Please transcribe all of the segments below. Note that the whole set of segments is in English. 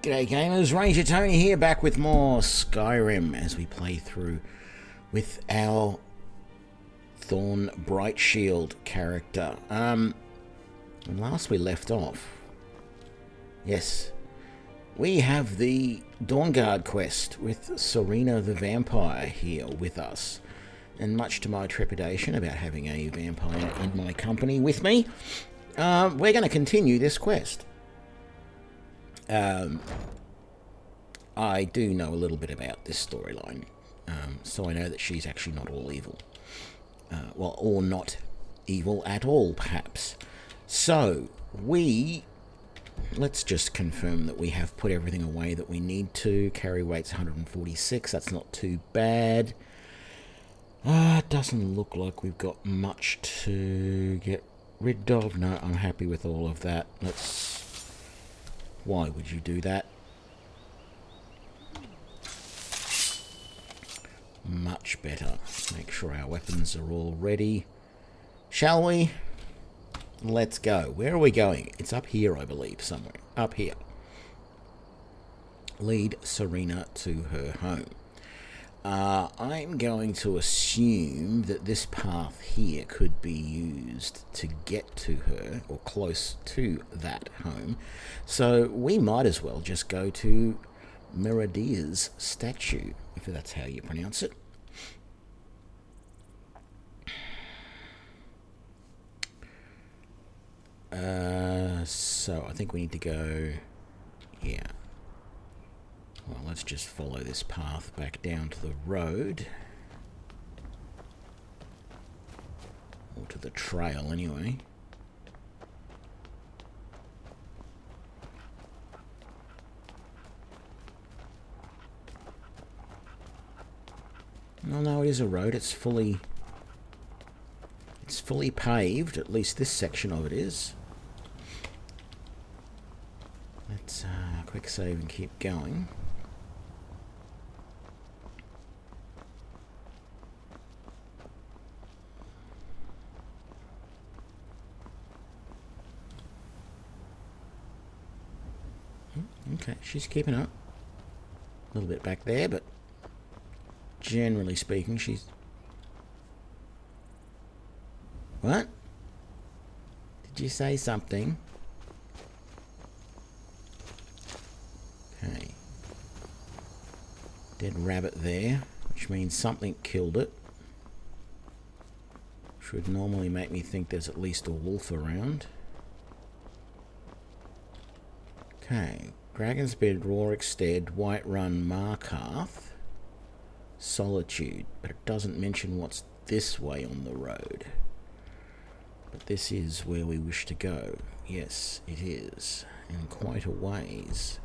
G'day gamers, Ranger Tony here, back with more Skyrim as we play through with our Thorn Brightshield character. When last we left off, yes, we have the Dawnguard quest with Serena the Vampire here with us. And much to my trepidation about having a vampire in my company with me, we're going to continue this quest. I do know a little bit about this storyline, so I know that she's actually not all evil. Or not evil at all, perhaps. So, let's just confirm that we have put everything away that we need to. Carry weight's 146, that's not too bad. It doesn't look like we've got much to get rid of. No, I'm happy with all of that. Why would you do that? Much better. Make sure our weapons are all ready. Shall we? Let's go. Where are we going? It's up here, I believe, somewhere. Up here. Lead Serena to her home. I'm going to assume that this path here could be used to get to her, or close to that home. So we might as well just go to Meridia's statue, if that's how you pronounce it. So I think we need to go here. Well, let's just follow this path back down to the road. Or to the trail, anyway. No, it is a road. It's fully paved. At least this section of it is. Let's quick save and keep going. Okay, she's keeping up. A little bit back there, but generally speaking, she's... What? Did you say something? Okay. Dead rabbit there, which means something killed it. Should normally make me think there's at least a wolf around. Okay. Dragon's Bed, Rorik's Stead, Whiterun, Markarth, Solitude, but it doesn't mention what's this way on the road. But this is where we wish to go. Yes, it is, and quite a ways.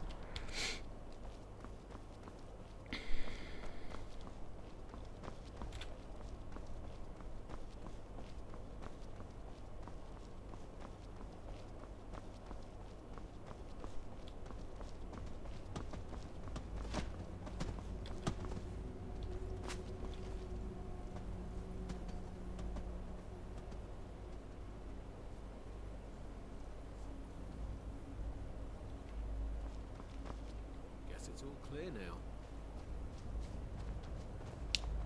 It's all clear now.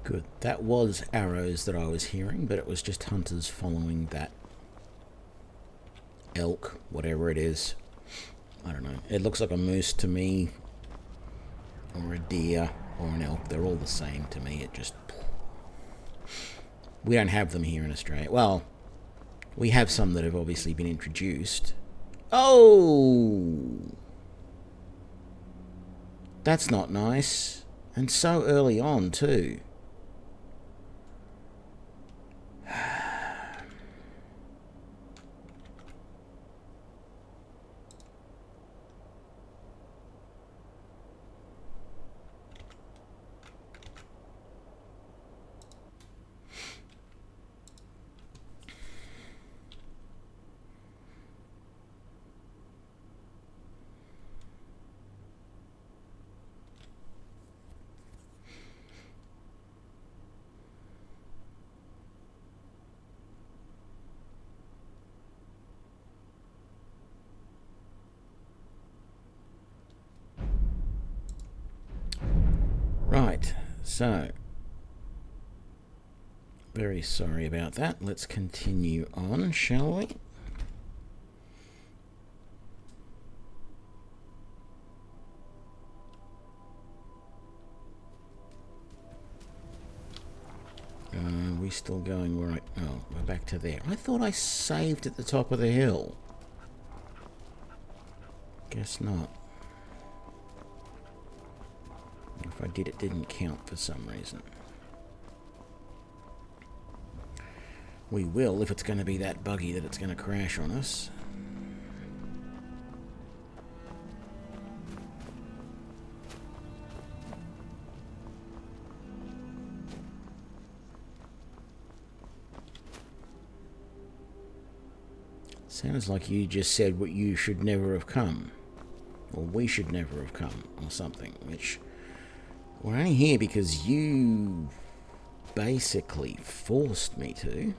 Good. That was arrows that I was hearing, but it was just hunters following that elk, whatever it is. I don't know. It looks like a moose to me, or a deer, or an elk. They're all the same to me. We don't have them here in Australia. Well, we have some that have obviously been introduced. Oh! That's not nice. And so early on, too. So, very sorry about that. Let's continue on, shall we? Are we still going right? Oh, we're back to there. I thought I saved at the top of the hill. Guess not. If I did, it didn't count for some reason. We will, if it's going to be that buggy that it's going to crash on us. Sounds like you just said what you should never have come. Or we should never have come, or something. Which, we're only here because you basically forced me to.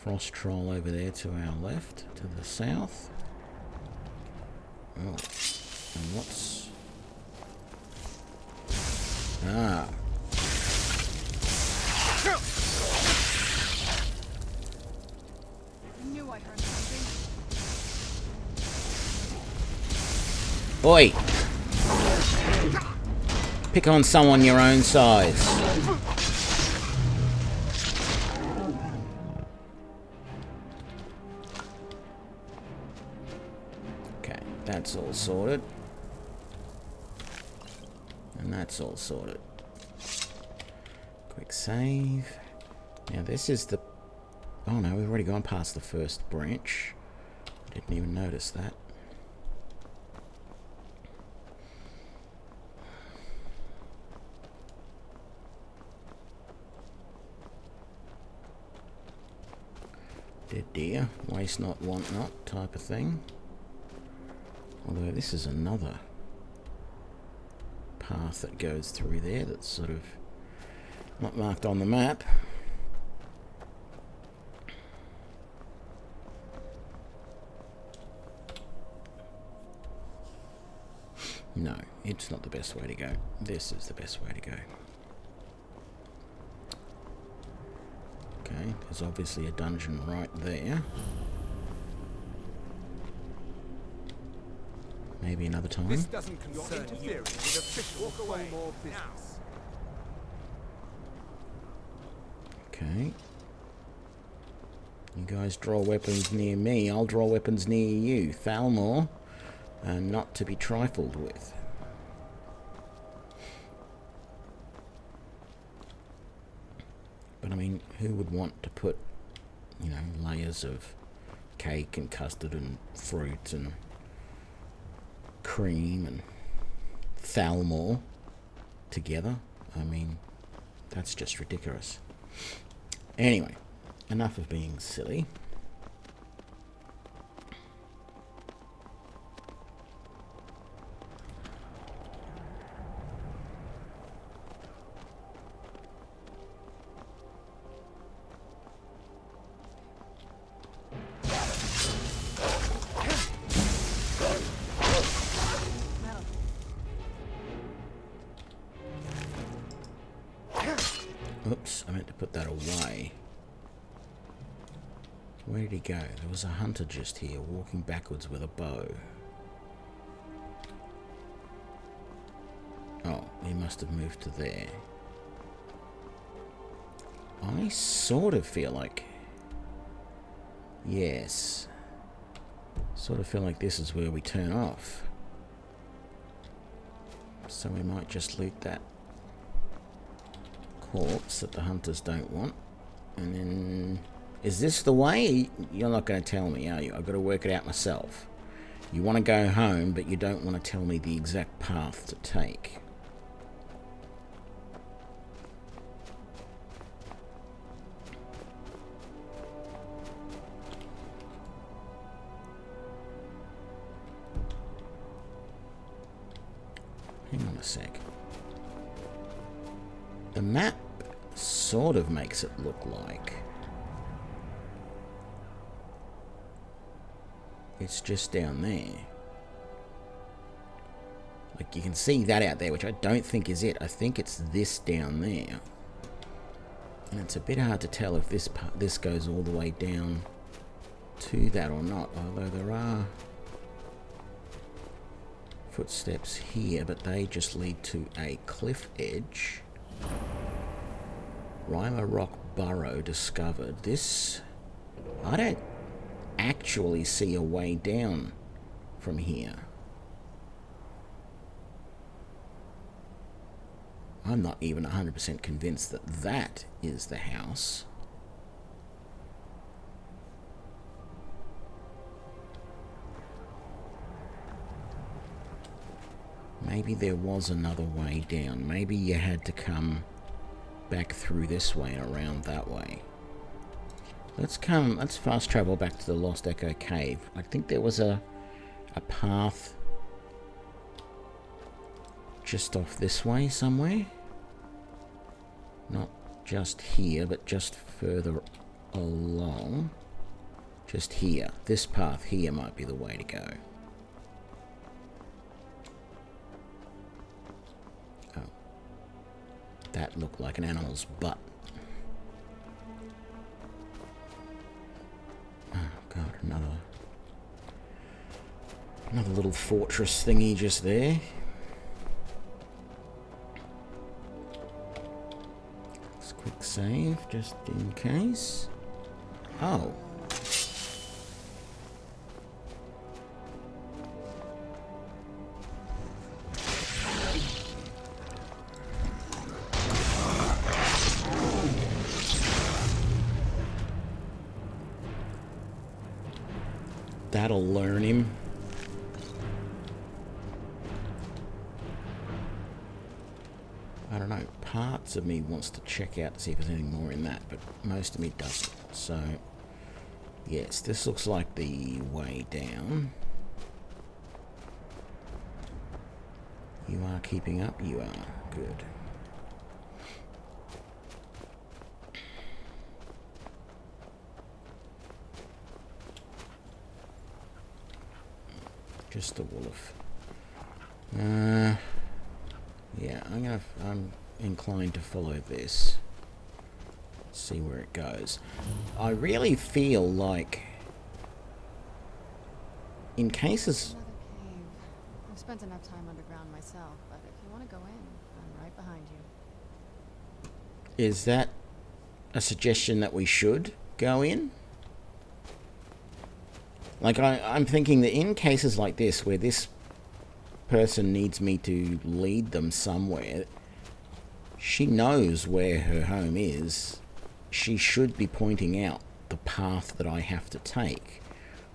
Frost troll over there to our left, to the south. Oh, and what's... Ah. I knew I heard something. Oi! Pick on someone your own size. That's all sorted. And that's all sorted. Quick save. Now this is the... Oh no, we've already gone past the first branch. Didn't even notice that. Dead deer. Waste not, want not type of thing. Although this is another path that goes through there that's sort of not marked on the map. No, it's not the best way to go. This is the best way to go. Okay, there's obviously a dungeon right there. Maybe another time. This doesn't concern you. With official walk away more business. Okay. You guys draw weapons near me. I'll draw weapons near you. Thalmor, not to be trifled with. But I mean, who would want to put, you know, layers of cake and custard and fruit and cream and Thalmor together? I mean, that's just ridiculous. Anyway, enough of being silly. Oops, I meant to put that away. Where did he go? There was a hunter just here, walking backwards with a bow. Oh, he must have moved to there. I sort of feel like Yes. Sort of feel like this is where we turn off. So we might just loot that corpse that the hunters don't want. And then... Is this the way? You're not going to tell me, are you? I've got to work it out myself. You want to go home, but you don't want to tell me the exact path to take. Hang on a sec. The map sort of makes it look like it's just down there. Like, you can see that out there, which I don't think is it. I think it's this down there. And it's a bit hard to tell if this goes all the way down to that or not, although there are footsteps here, but they just lead to a cliff edge. Rima Rock Burrow discovered. This... I don't actually see a way down from here. I'm not even 100% convinced that that is the house. Maybe there was another way down. Maybe you had to come back through this way and around that way. Let's fast travel back to the Lost Echo Cave. I think there was a path just off this way somewhere. Not just here, but just further along. Just here. This path here might be the way to go. That looked like an animal's butt. Oh god, another little fortress thingy just there. Let's quick save just in case. Oh. That'll learn him. I don't know. Parts of me wants to check out to see if there's any more in that, but most of me doesn't. So, yes, this looks like the way down. You are keeping up? You are. Good. Just a wolf. Yeah, I'm inclined to follow this. See where it goes. I really feel like in cases... Another cave. I've spent enough time underground myself, but if you want to go in, I'm right behind you. Is that a suggestion that we should go in? Like, I'm thinking that in cases like this, where this person needs me to lead them somewhere, she knows where her home is. She should be pointing out the path that I have to take.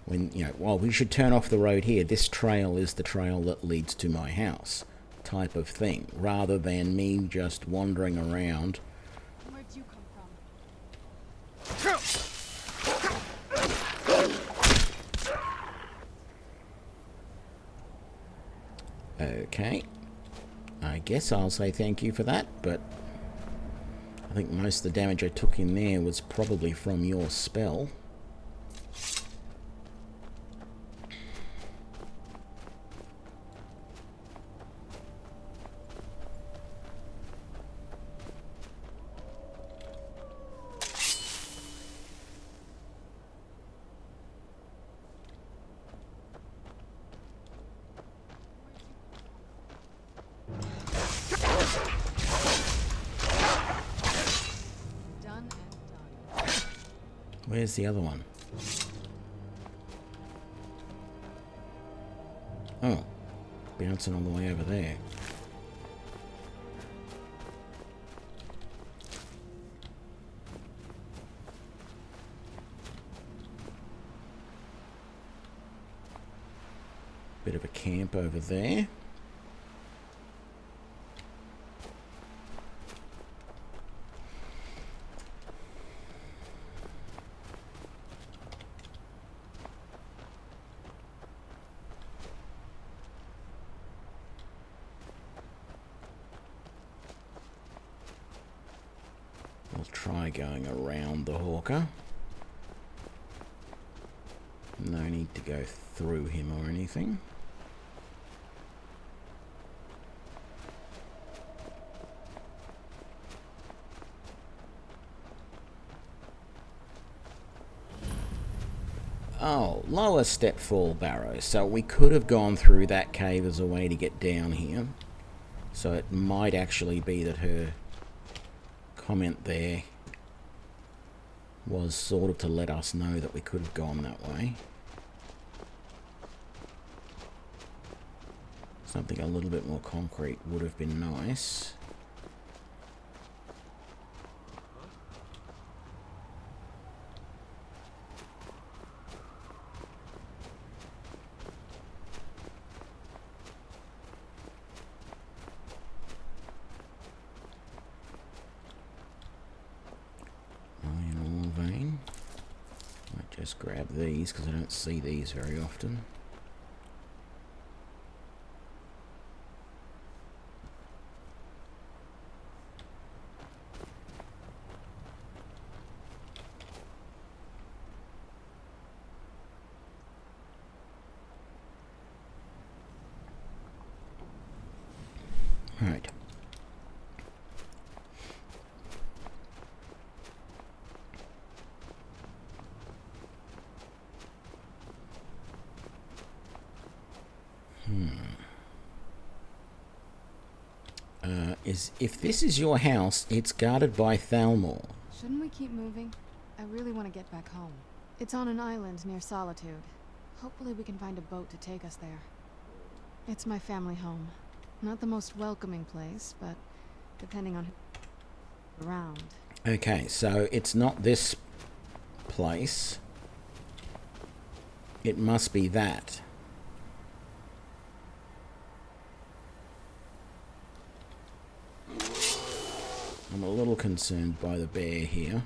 When, you know, well, we should turn off the road here. This trail is the trail that leads to my house, type of thing, rather than me just wandering around. Where'd you come from? Okay, I guess I'll say thank you for that, but I think most of the damage I took in there was probably from your spell. Where's the other one? Oh, bouncing all the way over there. Bit of a camp over there. We'll try going around the hawker. No need to go through him or anything. Oh, lower stepfall barrow. So we could have gone through that cave as a way to get down here. So it might actually be that her comment there was sort of to let us know that we could have gone that way. Something a little bit more concrete would have been nice. Just grab these because I don't see these very often. Right. If this is your house, it's guarded by Thalmor. Shouldn't we keep moving? I really want to get back home. It's on an island near Solitude. Hopefully we can find a boat to take us there. It's my family home. Not the most welcoming place, but depending on who's around. Okay, so it's not this place. It must be that. I'm a little concerned by the bear here.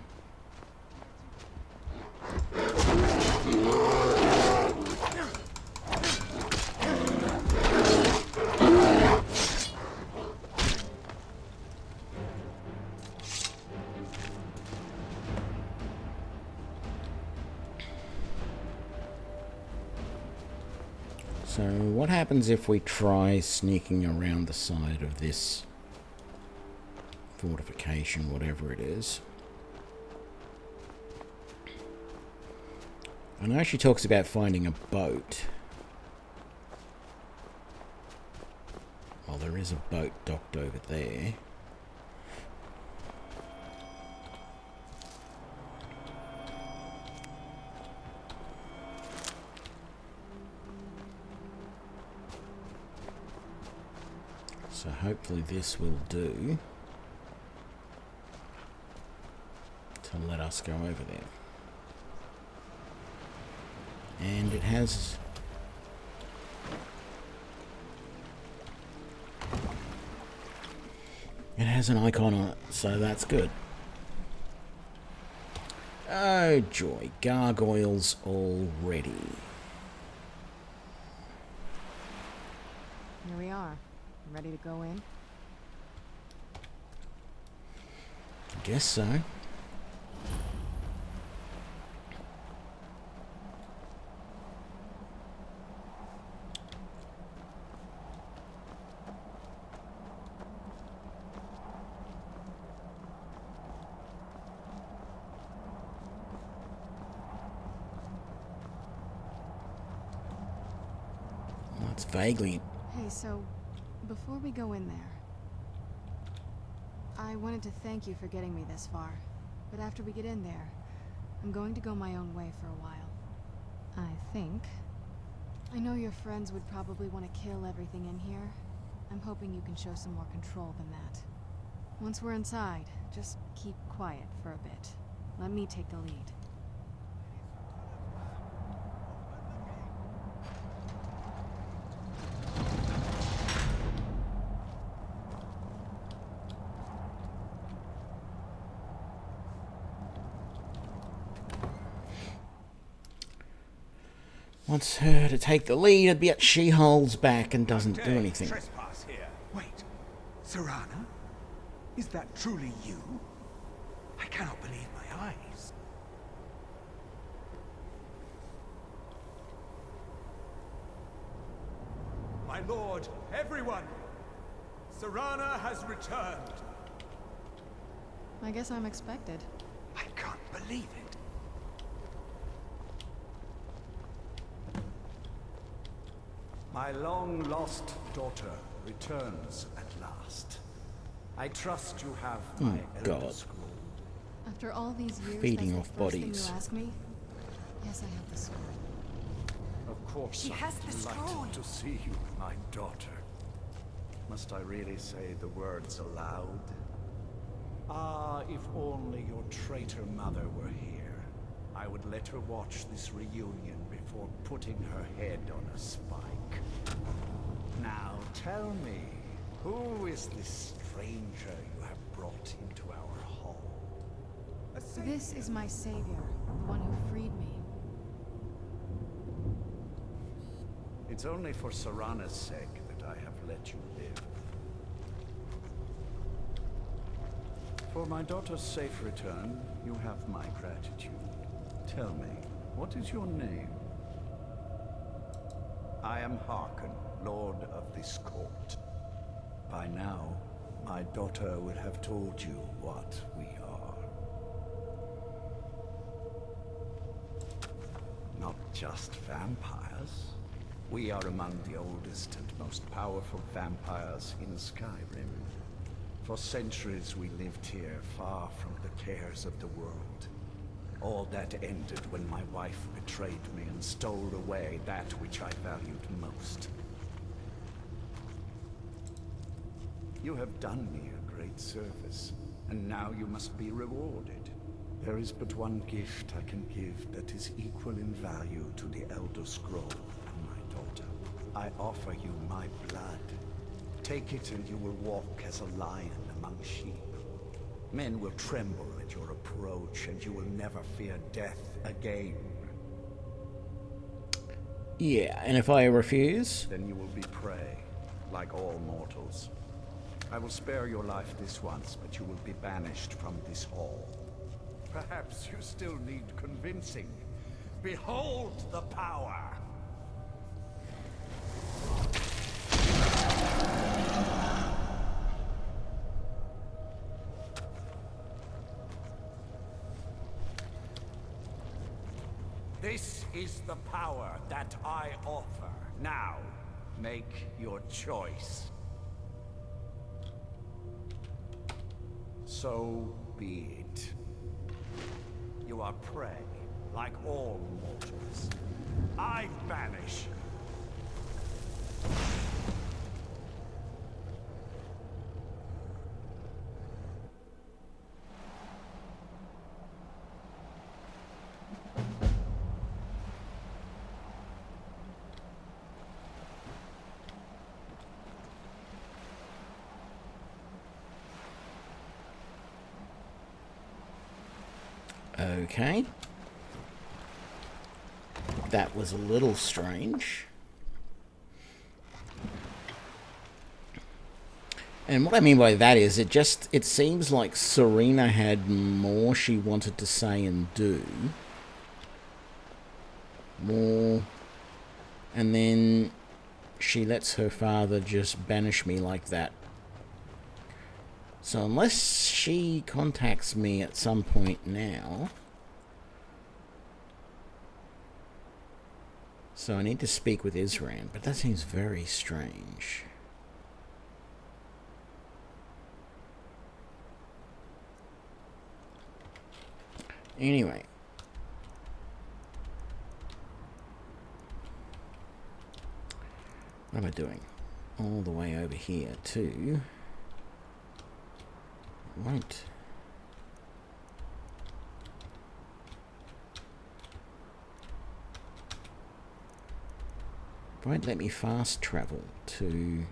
So what happens if we try sneaking around the side of this fortification, whatever it is? I know she talks about finding a boat. Well, there is a boat docked over there. So hopefully this will do to let us go over there. And it has an icon on it, so that's good. Oh joy, gargoyles already. Here we are. Ready to go in? Guess so. Well, it's vaguely... Hey, so before we go in there, I wanted to thank you for getting me this far. But after we get in there, I'm going to go my own way for a while. I think. I know your friends would probably want to kill everything in here. I'm hoping you can show some more control than that. Once we're inside, just keep quiet for a bit. Let me take the lead. Wants her to take the lead, but she holds back and doesn't do anything. Trespass here. Wait, Serana? Is that truly you? I cannot believe my eyes. My lord, everyone! Serana has returned. I guess I'm expected. I can't believe it. My long-lost daughter returns at last. I trust you have my Elder Scroll. After all these years, Feeding that's off the first bodies. thing you ask me? Yes, I have the scroll. Of course, She has the I'm scroll. delighted to see you, my daughter. Must I really say the words aloud? Ah, if only your traitor mother were here. I would let her watch this reunion before putting her head on a spike. Now tell me, who is this stranger you have brought into our hall? This is my savior, the one who freed me. It's only for Serana's sake that I have let you live. For my daughter's safe return, you have my gratitude. Tell me, what is your name? I am Harkon, Lord of this court. By now, my daughter will have told you what we are. Not just vampires. We are among the oldest and most powerful vampires in Skyrim. For centuries we lived here, far from the cares of the world. All that ended when my wife betrayed me and stole away that which I valued most. You have done me a great service, and now you must be rewarded. There is but one gift I can give that is equal in value to the Elder Scroll and my daughter. I offer you my blood. Take it and you will walk as a lion among sheep. Men will tremble at your approach, and you will never fear death again. Yeah, and if I refuse? Then you will be prey, like all mortals. I will spare your life this once, but you will be banished from this hall. Perhaps you still need convincing. Behold the power! This is the power that I offer. Now, make your choice. So be it. You are prey, like all mortals. I banish. Okay. That was a little strange. And what I mean by that is it seems like Serena had more she wanted to say and do. More. And then she lets her father just banish me like that. So unless she contacts me at some point now... So I need to speak with Isran, but that seems very strange. Anyway. What am I doing? All the way over here to... Won't. Won't let me fast travel to...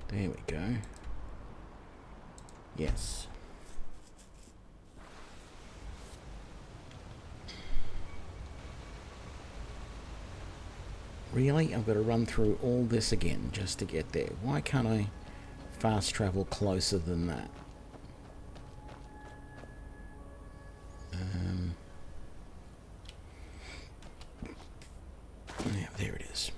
There we go. Yes. Really? I've got to run through all this again just to get there. Why can't I fast travel closer than that? Yeah, there it is.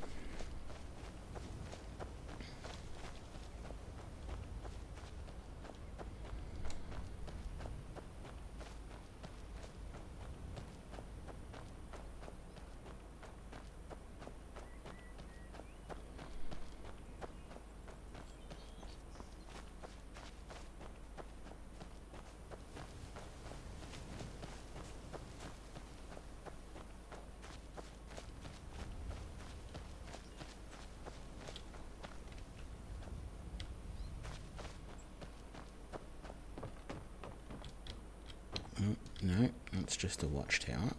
No, that's just a watchtower.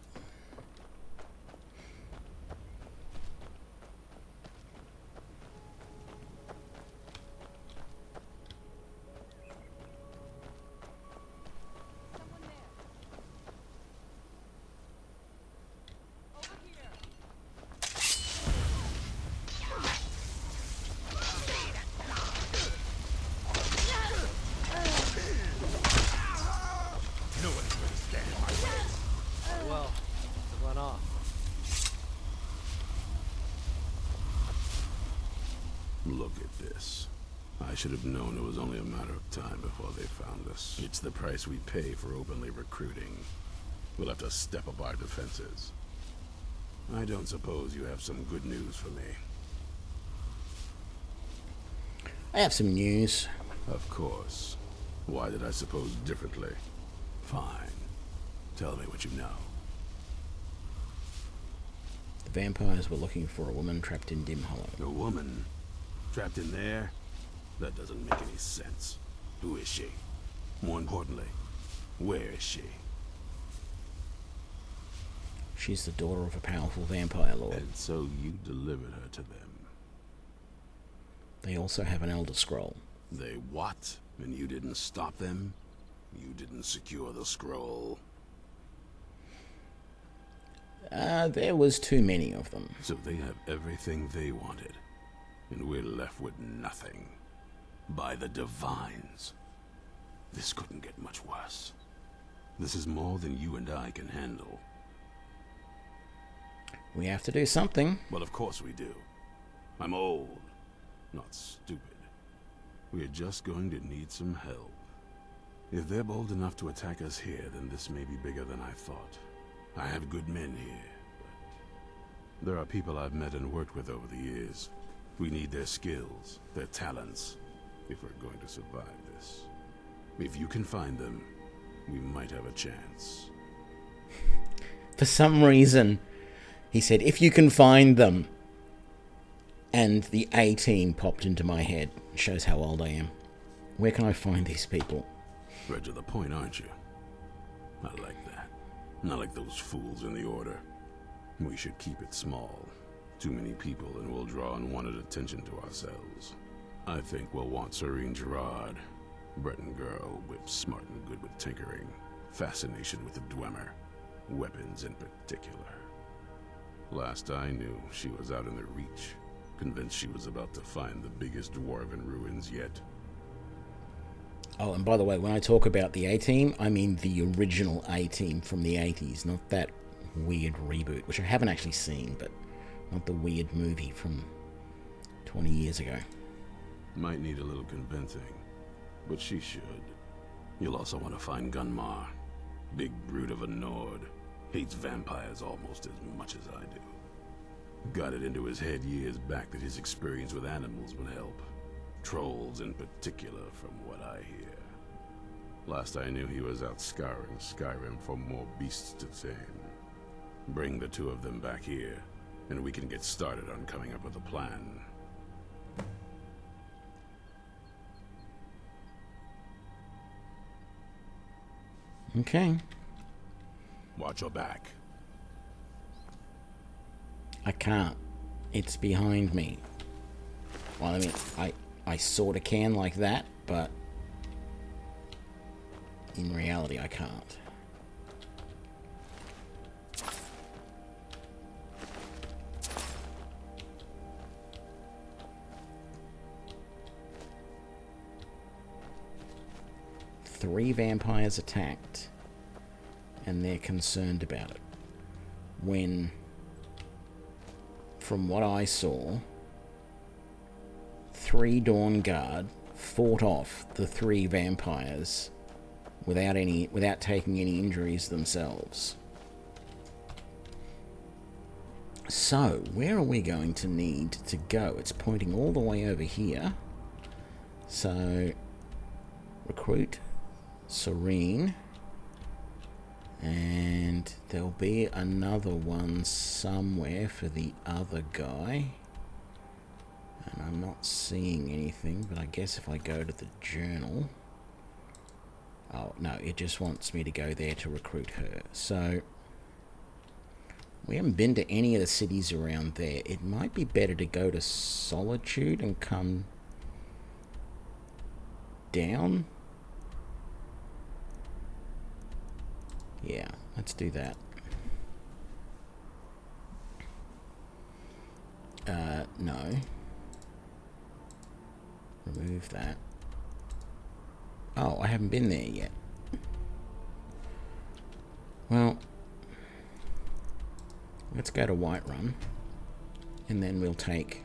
Well, to run off. Look at this. I should have known it was only a matter of time before they found us. It's the price we pay for openly recruiting. We'll have to step up our defenses. I don't suppose you have some good news for me. I have some news. Of course. Why did I suppose differently? Fine. Tell me what you know. The vampires were looking for a woman trapped in Dim Hollow. A woman? Trapped in there? That doesn't make any sense. Who is she? More importantly, where is she? She's the daughter of a powerful vampire lord. And so you delivered her to them. They also have an Elder Scroll. They what? And you didn't stop them? You didn't secure the scroll? There was too many of them. So they have everything they wanted, and we're left with nothing. By the Divines. This couldn't get much worse. This is more than you and I can handle. We have to do something. Well, of course we do. I'm old, not stupid. We're just going to need some help. If they're bold enough to attack us here, then this may be bigger than I thought. I have good men here, but there are people I've met and worked with over the years. We need their skills, their talents, if we're going to survive this. If you can find them, we might have a chance. For some reason, he said, if you can find them. And the 18 popped into my head. Shows how old I am. Where can I find these people? Right to the point, aren't you? I like that. Not like those fools in the Order. We should keep it small. Too many people and we'll draw unwanted attention to ourselves. I think we'll want Serene Gerard. Breton girl, whip smart and good with tinkering. Fascination with the Dwemer. Weapons in particular. Last I knew, she was out in the Reach. Convinced she was about to find the biggest dwarven ruins yet. Oh, and by the way, when I talk about the A-Team, I mean the original A-Team from the 80s, not that weird reboot, which I haven't actually seen, but not the weird movie from 20 years ago. Might need a little convincing, but she should. You'll also want to find Gunmar. Big brute of a Nord. Hates vampires almost as much as I do. Got it into his head years back that his experience with animals would help. Trolls in particular, from what I hear. Last I knew, he was out scouring Skyrim for more beasts to tame. Bring the two of them back here, and we can get started on coming up with a plan. Okay. Watch your back. I can't. It's behind me. Well, I mean, I sort of can like that, but in reality, I can't. Three vampires attacked, and they're concerned about it. When, from what I saw, 3 Dawn Guard fought off the 3 vampires without taking any injuries themselves. So, where are we going to need to go? It's pointing all the way over here. So, recruit Serene, and there'll be another one somewhere for the other guy, and I'm not seeing anything, but I guess if I go to the journal, oh no, it just wants me to go there to recruit her. So we haven't been to any of the cities around there. It might be better to go to Solitude and come down. Yeah, let's do that. No. Remove that. Oh, I haven't been there yet. Well, let's go to Whiterun, and then we'll take...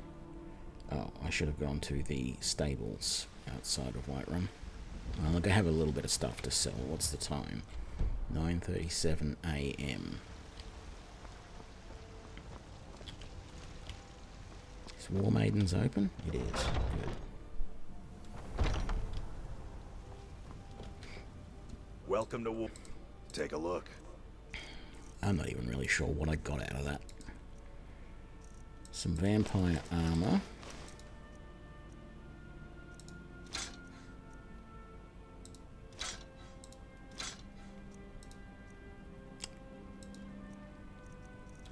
Oh, I should have gone to the stables outside of Whiterun. Well, I have a little bit of stuff to sell. What's the time? 9:37 a.m. Is War Maidens open? It is. Good. Welcome to War. Take a look. I'm not even really sure what I got out of that. Some vampire armor.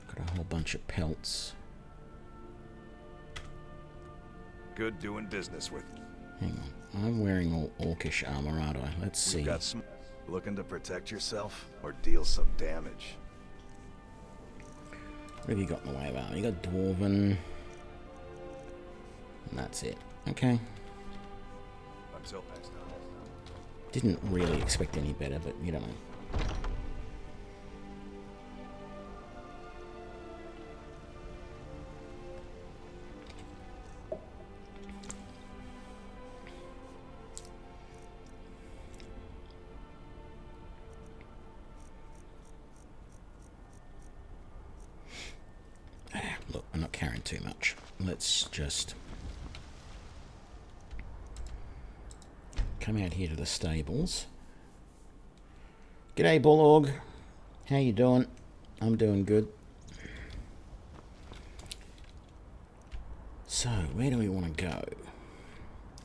Got a whole bunch of pelts. Good doing business with you. Hang on. I'm wearing all orcish armor, aren't I? Let's see. You got some looking to protect yourself or deal some damage. What have you got in the way of armor? You got Dwarven. And that's it. Okay. Until next time. Didn't really expect any better, but you don't know. Look, I'm not carrying too much. Let's just come out here to the stables. G'day, Bulldog. How you doing? I'm doing good. So, where do we want to go?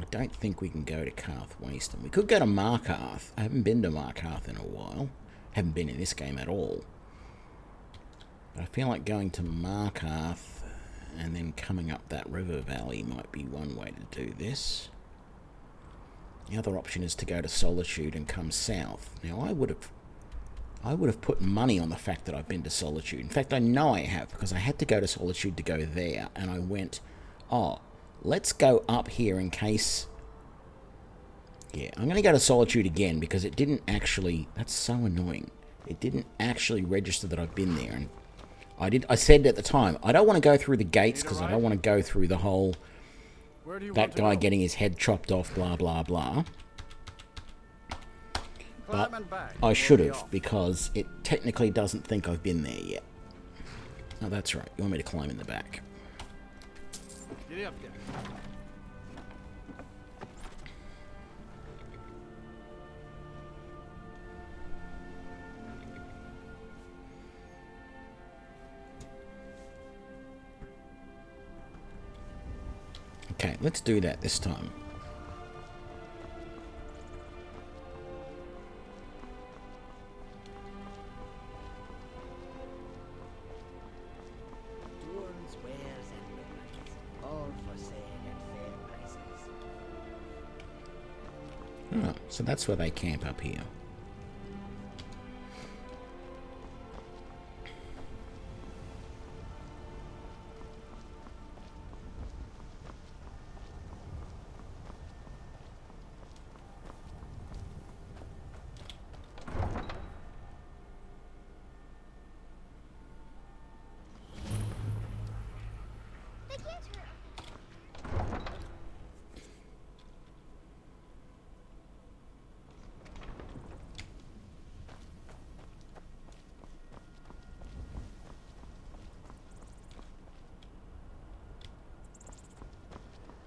I don't think we can go to Karth Wasteland. We could go to Markarth. I haven't been to Markarth in a while. Haven't been in this game at all. But I feel like going to Markarth and then coming up that river valley might be one way to do this. The other option is to go to Solitude and come south. Now, I would have put money on the fact that I've been to Solitude. In fact, I know I have, because I had to go to Solitude to go there, and I went, oh, let's go up here in case... Yeah, I'm going to go to Solitude again, because it didn't actually... That's so annoying. It didn't actually register that I've been there, and I said at the time, I don't want to go through the gates, because I don't want to go through the whole... That guy getting his head chopped off, blah, blah, blah. But I should have, because it technically doesn't think I've been there yet. Oh, that's right. You want me to climb in the back. Get up there. Okay, let's do that this time. Thorn's wares and weapons, all for sale at fair prices. Oh, so that's where they camp up here.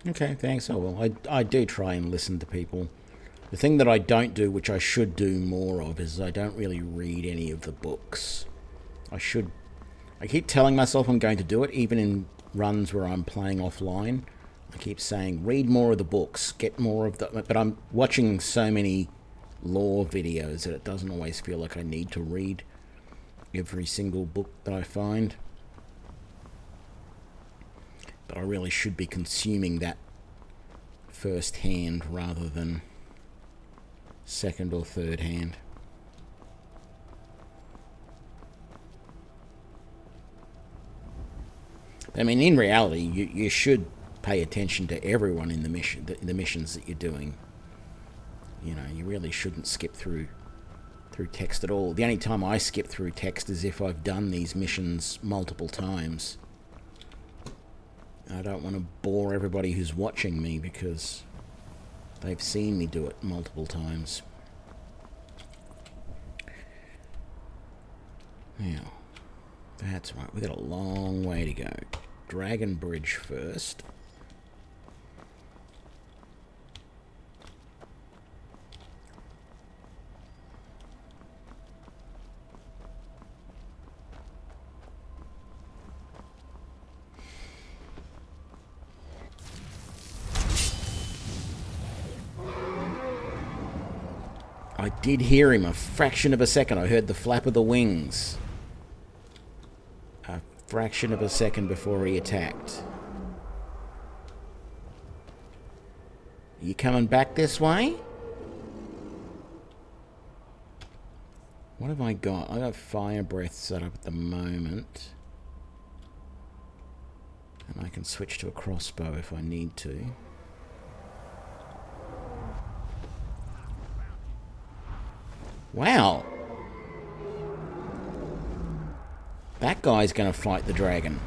Okay, thanks. Oh well, I do try and listen to people. The thing that I don't do, which I should do more of, is I don't really read any of the books. I should. I keep telling myself I'm going to do it, even in runs where I'm playing offline. I keep saying, read more of the books, get more of the... But I'm watching so many lore videos that it doesn't always feel like I need to read every single book that I find. But I really should be consuming that first hand rather than second or third hand. I mean, in reality, you should pay attention to everyone in the mission, the missions that you're doing. You know, you really shouldn't skip through text at all. The only time I skip through text is if I've done these missions multiple times. I don't want to bore everybody who's watching me because they've seen me do it multiple times. Now, that's right. We've got a long way to go. Dragon Bridge first. I did hear him a fraction of a second. I heard the flap of the wings. A fraction of a second before he attacked. Are you coming back this way? What have I got? I got fire breath set up at the moment. And I can switch to a crossbow if I need to. Wow. That guy's going to fight the dragon.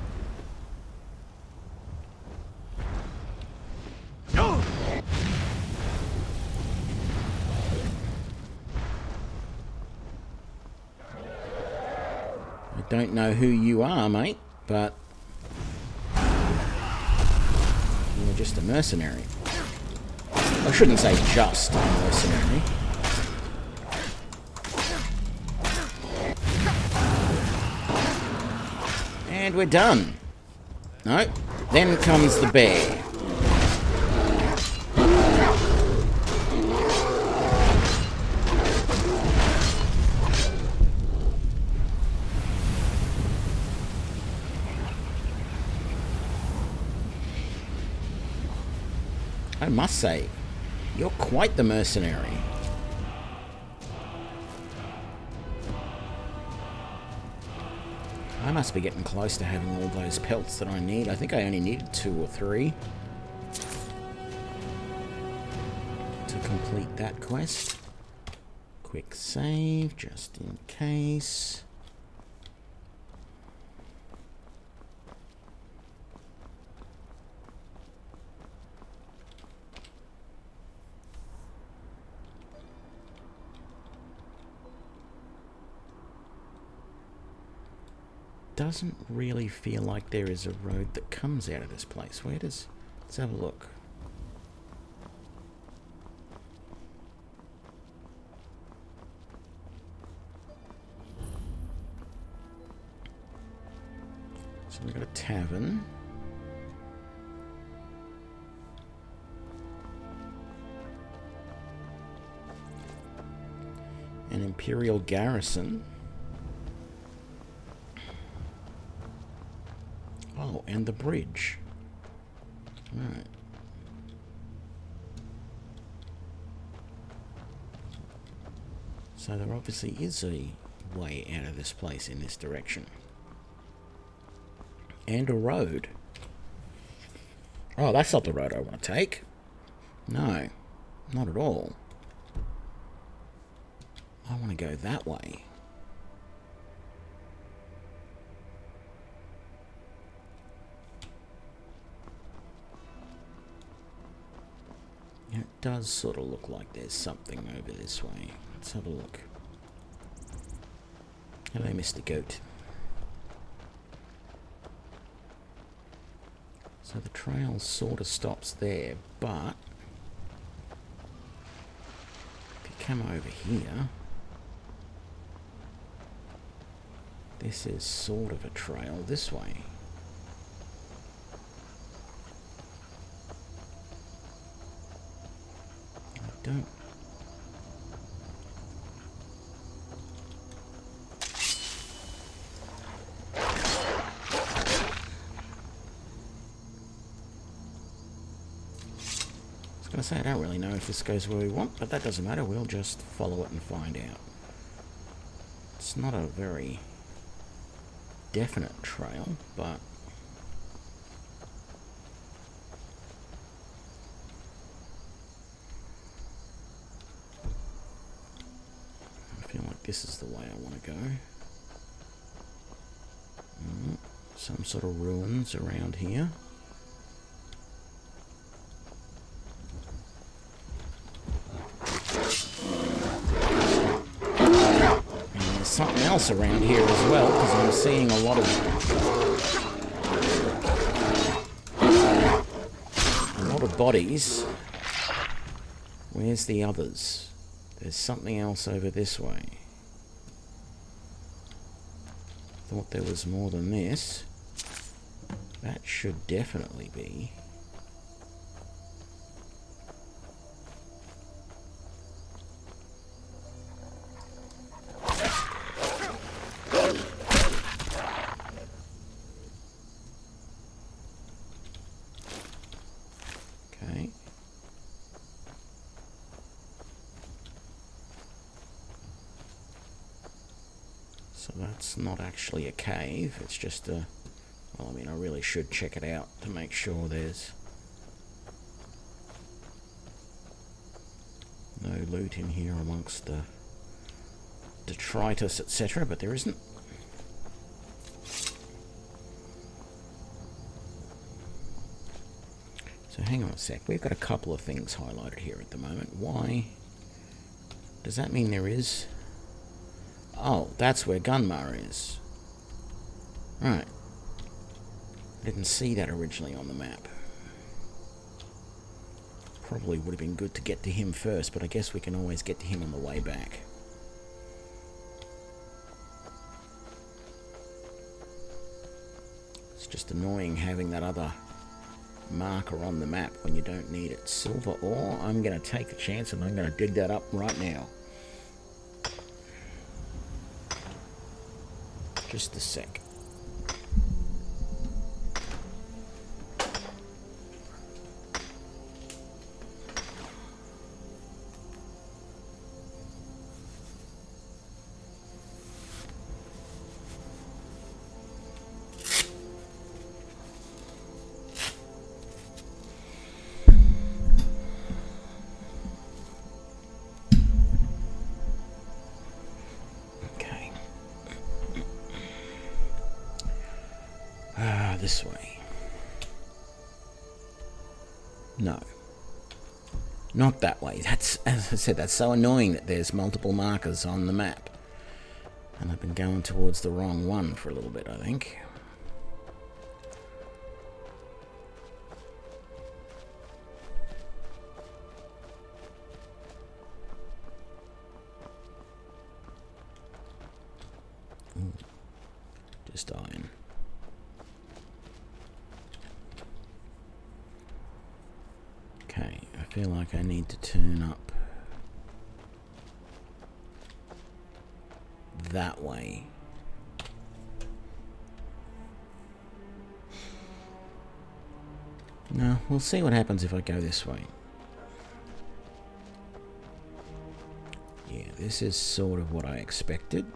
I don't know who you are, mate, but you're just a mercenary. I shouldn't say just a mercenary. And we're done. No, then comes the bear. I must say, you're quite the mercenary. I must be getting close to having all those pelts that I need. I think I only needed 2 or 3 to complete that quest. Quick save, just in case. Doesn't really feel like there is a road that comes out of this place. Where does... Let's have a look. So we've got a tavern. Imperial garrison. Oh, and the bridge. Right. So there obviously is a way out of this place in this direction. And a road. Oh, that's not the road I want to take. No, not at all. I want to go that way. Yeah, it does sort of look like there's something over this way. Let's have a look. Hello, Mr. Goat. So the trail sort of stops there, but if you come over here, this is sort of a trail this way. I don't... I was going to say, I don't really know if this goes where we want, but that doesn't matter. We'll just follow it and find out. It's not a very definite trail, but I feel like this is the way I want to go. Some sort of ruins around here. Something else around here as well, because I'm seeing a lot of bodies. Where's the others? There's something else over this way. Thought there was more than this. That should definitely be. So that's not actually a cave, it's just a... Well, I mean, I really should check it out to make sure there's no loot in here amongst the detritus, etc., but there isn't. So hang on a sec, we've got a couple of things highlighted here at the moment. Why? Does that mean there is... Oh, that's where Gunmar is. Right. Didn't see that originally on the map. Probably would have been good to get to him first, but I guess we can always get to him on the way back. It's just annoying having that other marker on the map when you don't need it. Silver ore, I'm going to take a chance and I'm going to dig that up right now. Just a sec. This way. No. Not that way. That's, as I said, that's so annoying that there's multiple markers on the map. And I've been going towards the wrong one for a little bit, I think. Ooh. Just iron. Okay, I feel like I need to turn up that way. No, we'll see what happens if I go this way. Yeah, this is sort of what I expected.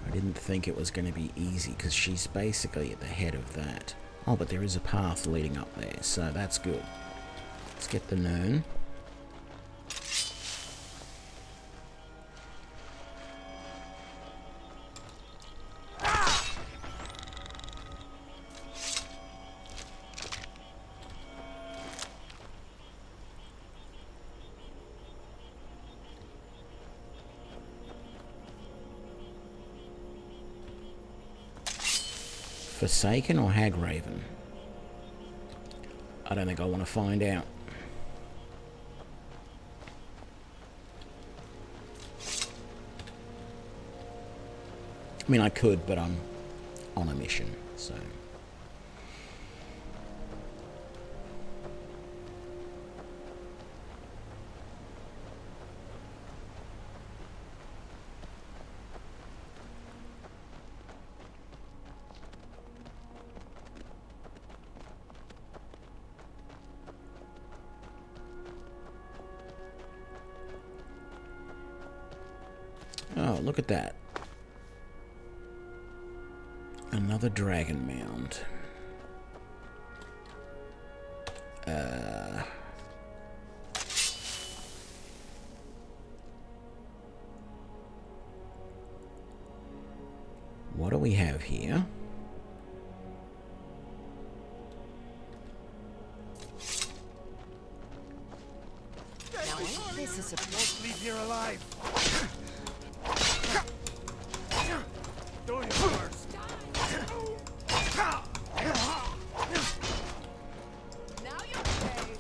I didn't think it was going to be easy because she's basically at the head of that. Oh, but there is a path leading up there, so that's good. Let's get the Nern. Forsaken or Hagraven? I don't think I want to find out. I mean, I could, but I'm on a mission, so... Oh, look at that. Another dragon mound. What do we have here? This is a Won't leave here alive. Do it first. now you pay.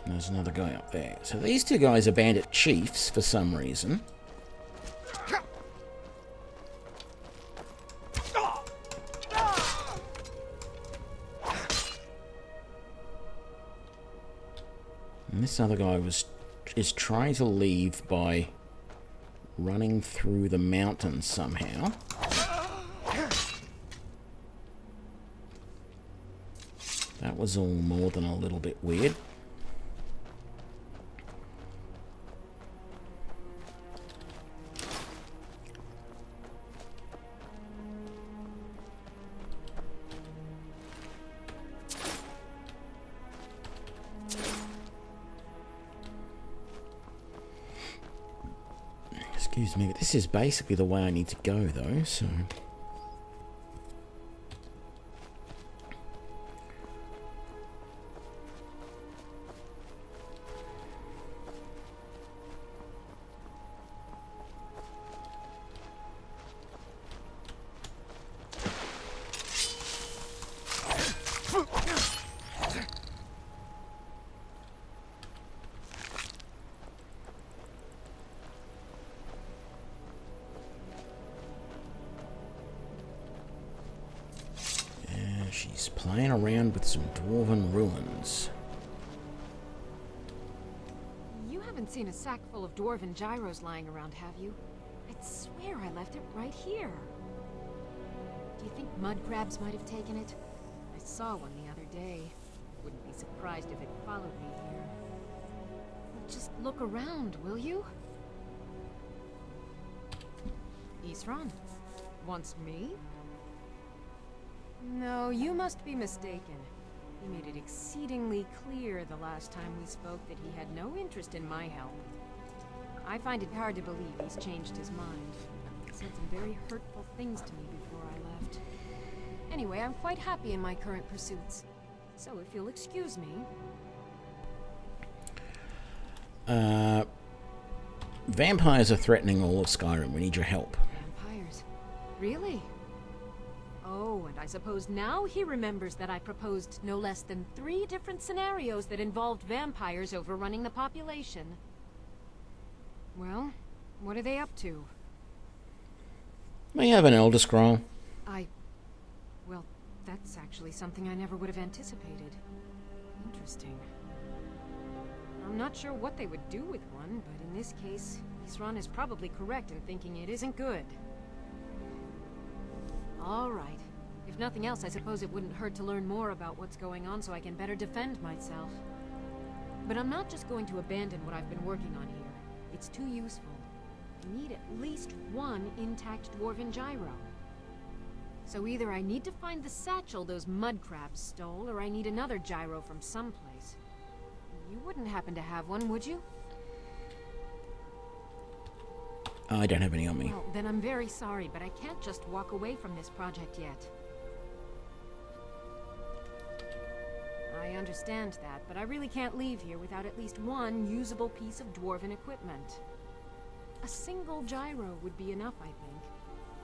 There's another guy up there. So these two guys are bandit chiefs for some reason. And this other guy is trying to leave by running through the mountains somehow. That was all more than a little bit weird. Excuse me, but this is basically the way I need to go, though, so... She's playing around with some dwarven ruins. You haven't seen a sack full of dwarven gyros lying around, have you? I'd swear I left it right here. Do you think mud crabs might have taken it? I saw one the other day. Wouldn't be surprised if it followed me here. Just look around, will you? Isran? Wants me? No, you must be mistaken. He made it exceedingly clear the last time we spoke that he had no interest in my help. I find it hard to believe he's changed his mind. He said some very hurtful things to me before I left. Anyway, I'm quite happy in my current pursuits. So if you'll excuse me... Vampires are threatening all of Skyrim. We need your help. Vampires? Really? Oh, and I suppose now he remembers that I proposed no less than 3 different scenarios that involved vampires overrunning the population. Well, What are they up to? May have an Elder Scroll. Well, that's actually something I never would have anticipated. Interesting. I'm not sure what they would do with one, but in this case, Isran is probably correct in thinking it isn't good. All right. If nothing else, I suppose it wouldn't hurt to learn more about what's going on so I can better defend myself. But I'm not just going to abandon what I've been working on here. It's too useful. I need at least one intact dwarven gyro. So either I need to find the satchel those mud crabs stole, or I need another gyro from someplace. You wouldn't happen to have one, would you? I don't have any on me. Well, then I'm very sorry, but I can't just walk away from this project yet. I understand that, but I really can't leave here without at least one usable piece of dwarven equipment. A single gyro would be enough, I think.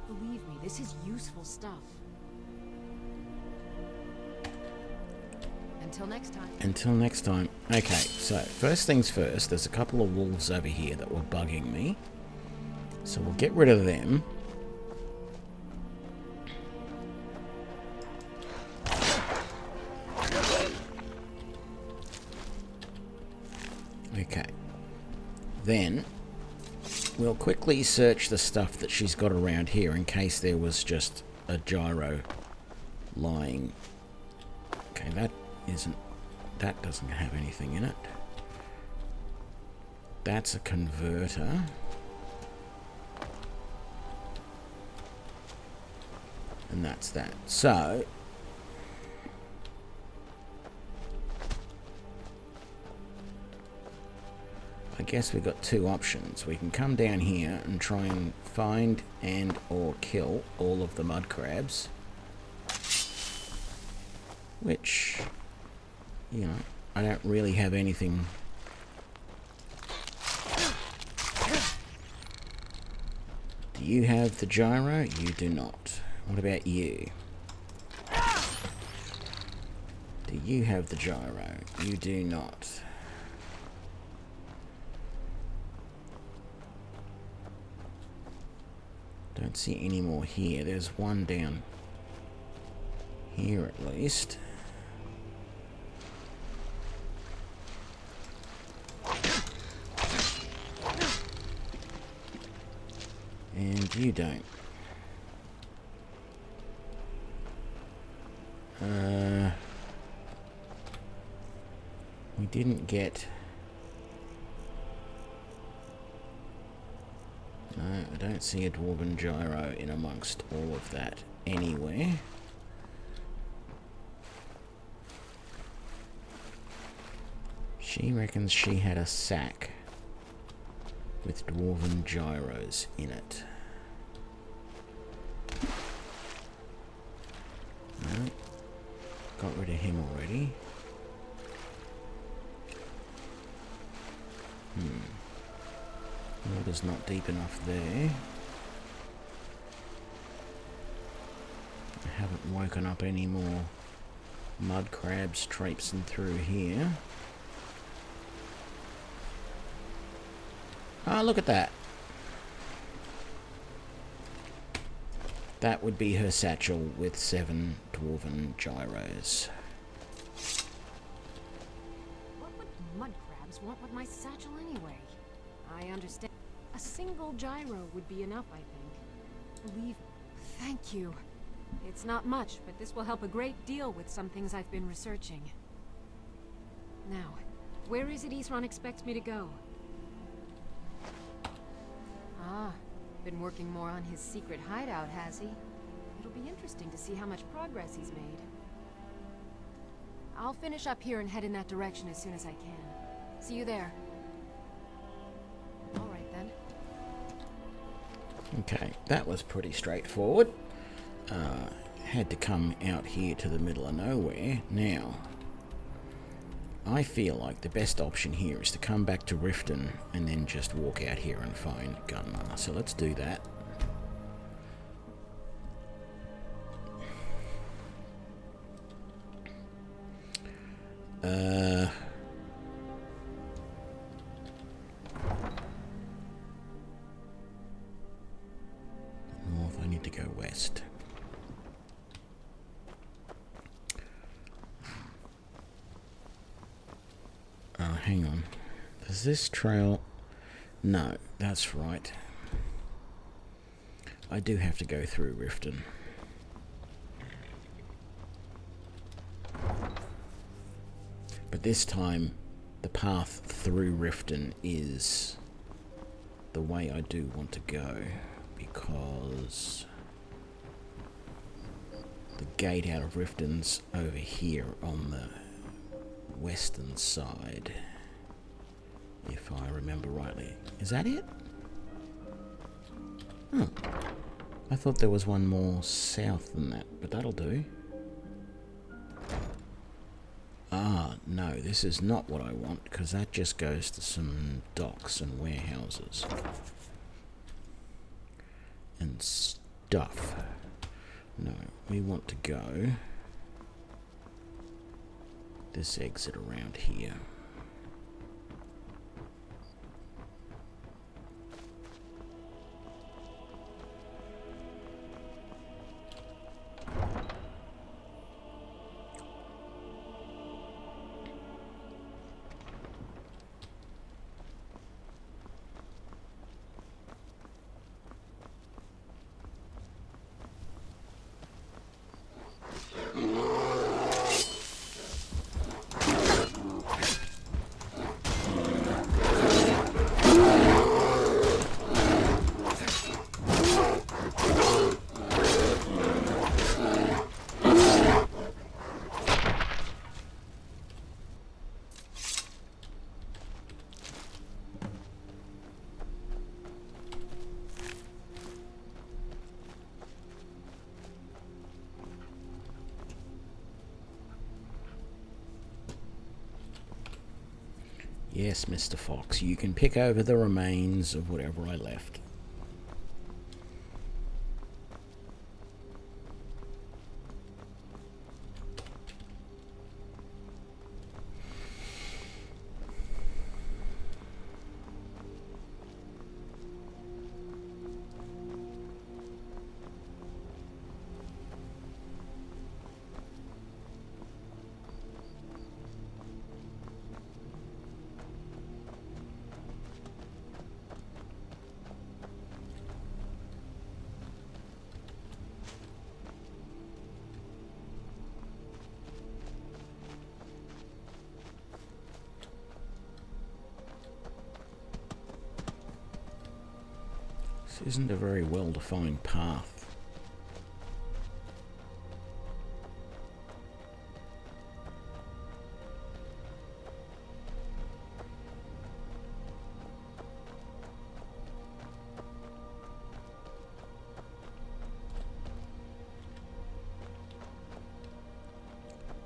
Believe me, this is useful stuff. Until next time. Until next time. Okay, so first things first, there's a couple of wolves over here that were bugging me. So we'll get rid of them. Okay. Then we'll quickly search the stuff that she's got around here in case there was just a gyro lying. Okay, that doesn't have anything in it. That's a converter. And that's that. So I guess we've got two options. We can come down here and try and find and or kill all of the mud crabs. Which, you know, I don't really have anything. Do you have the gyro? You do not. What about you? Do you have the gyro? You do not. Don't see any more here. There's one down here at least. And you don't. We didn't get... No, I don't see a dwarven gyro in amongst all of that anywhere. She reckons she had a sack with dwarven gyros in it. No, got rid of him already. Water's not deep enough there. I haven't woken up any more mud crabs traipsing through here. Ah, look at that. That would be her satchel with 7 dwarven gyros. What would mud crabs want with my satchel anyway? I understand. A single gyro would be enough, I think. Believe... Thank you. It's not much, but this will help a great deal with some things I've been researching. Now, where is it Isran expects me to go? Ah, been working more on his secret hideout, has he? It'll be interesting to see how much progress he's made. I'll finish up here and head in that direction as soon as I can. See you there. All right, then. Okay, that was pretty straightforward. Had to come out here to the middle of nowhere. Now, I feel like the best option here is to come back to Riften and then just walk out here and find Gunma. So let's do that. go west. Oh, hang on. Does this trail... No, that's right. I do have to go through Riften. But this time, the path through Riften is the way I do want to go, because the gate out of Riften's over here on the western side, if I remember rightly. Is that it? Oh, I thought there was one more south than that, but that'll do. Ah, no, this is not what I want, because that just goes to some docks and warehouses. And stuff. No, we want to go this exit around here. Yes, Mr. Fox, you can pick over the remains of whatever I left. This isn't a very well-defined path.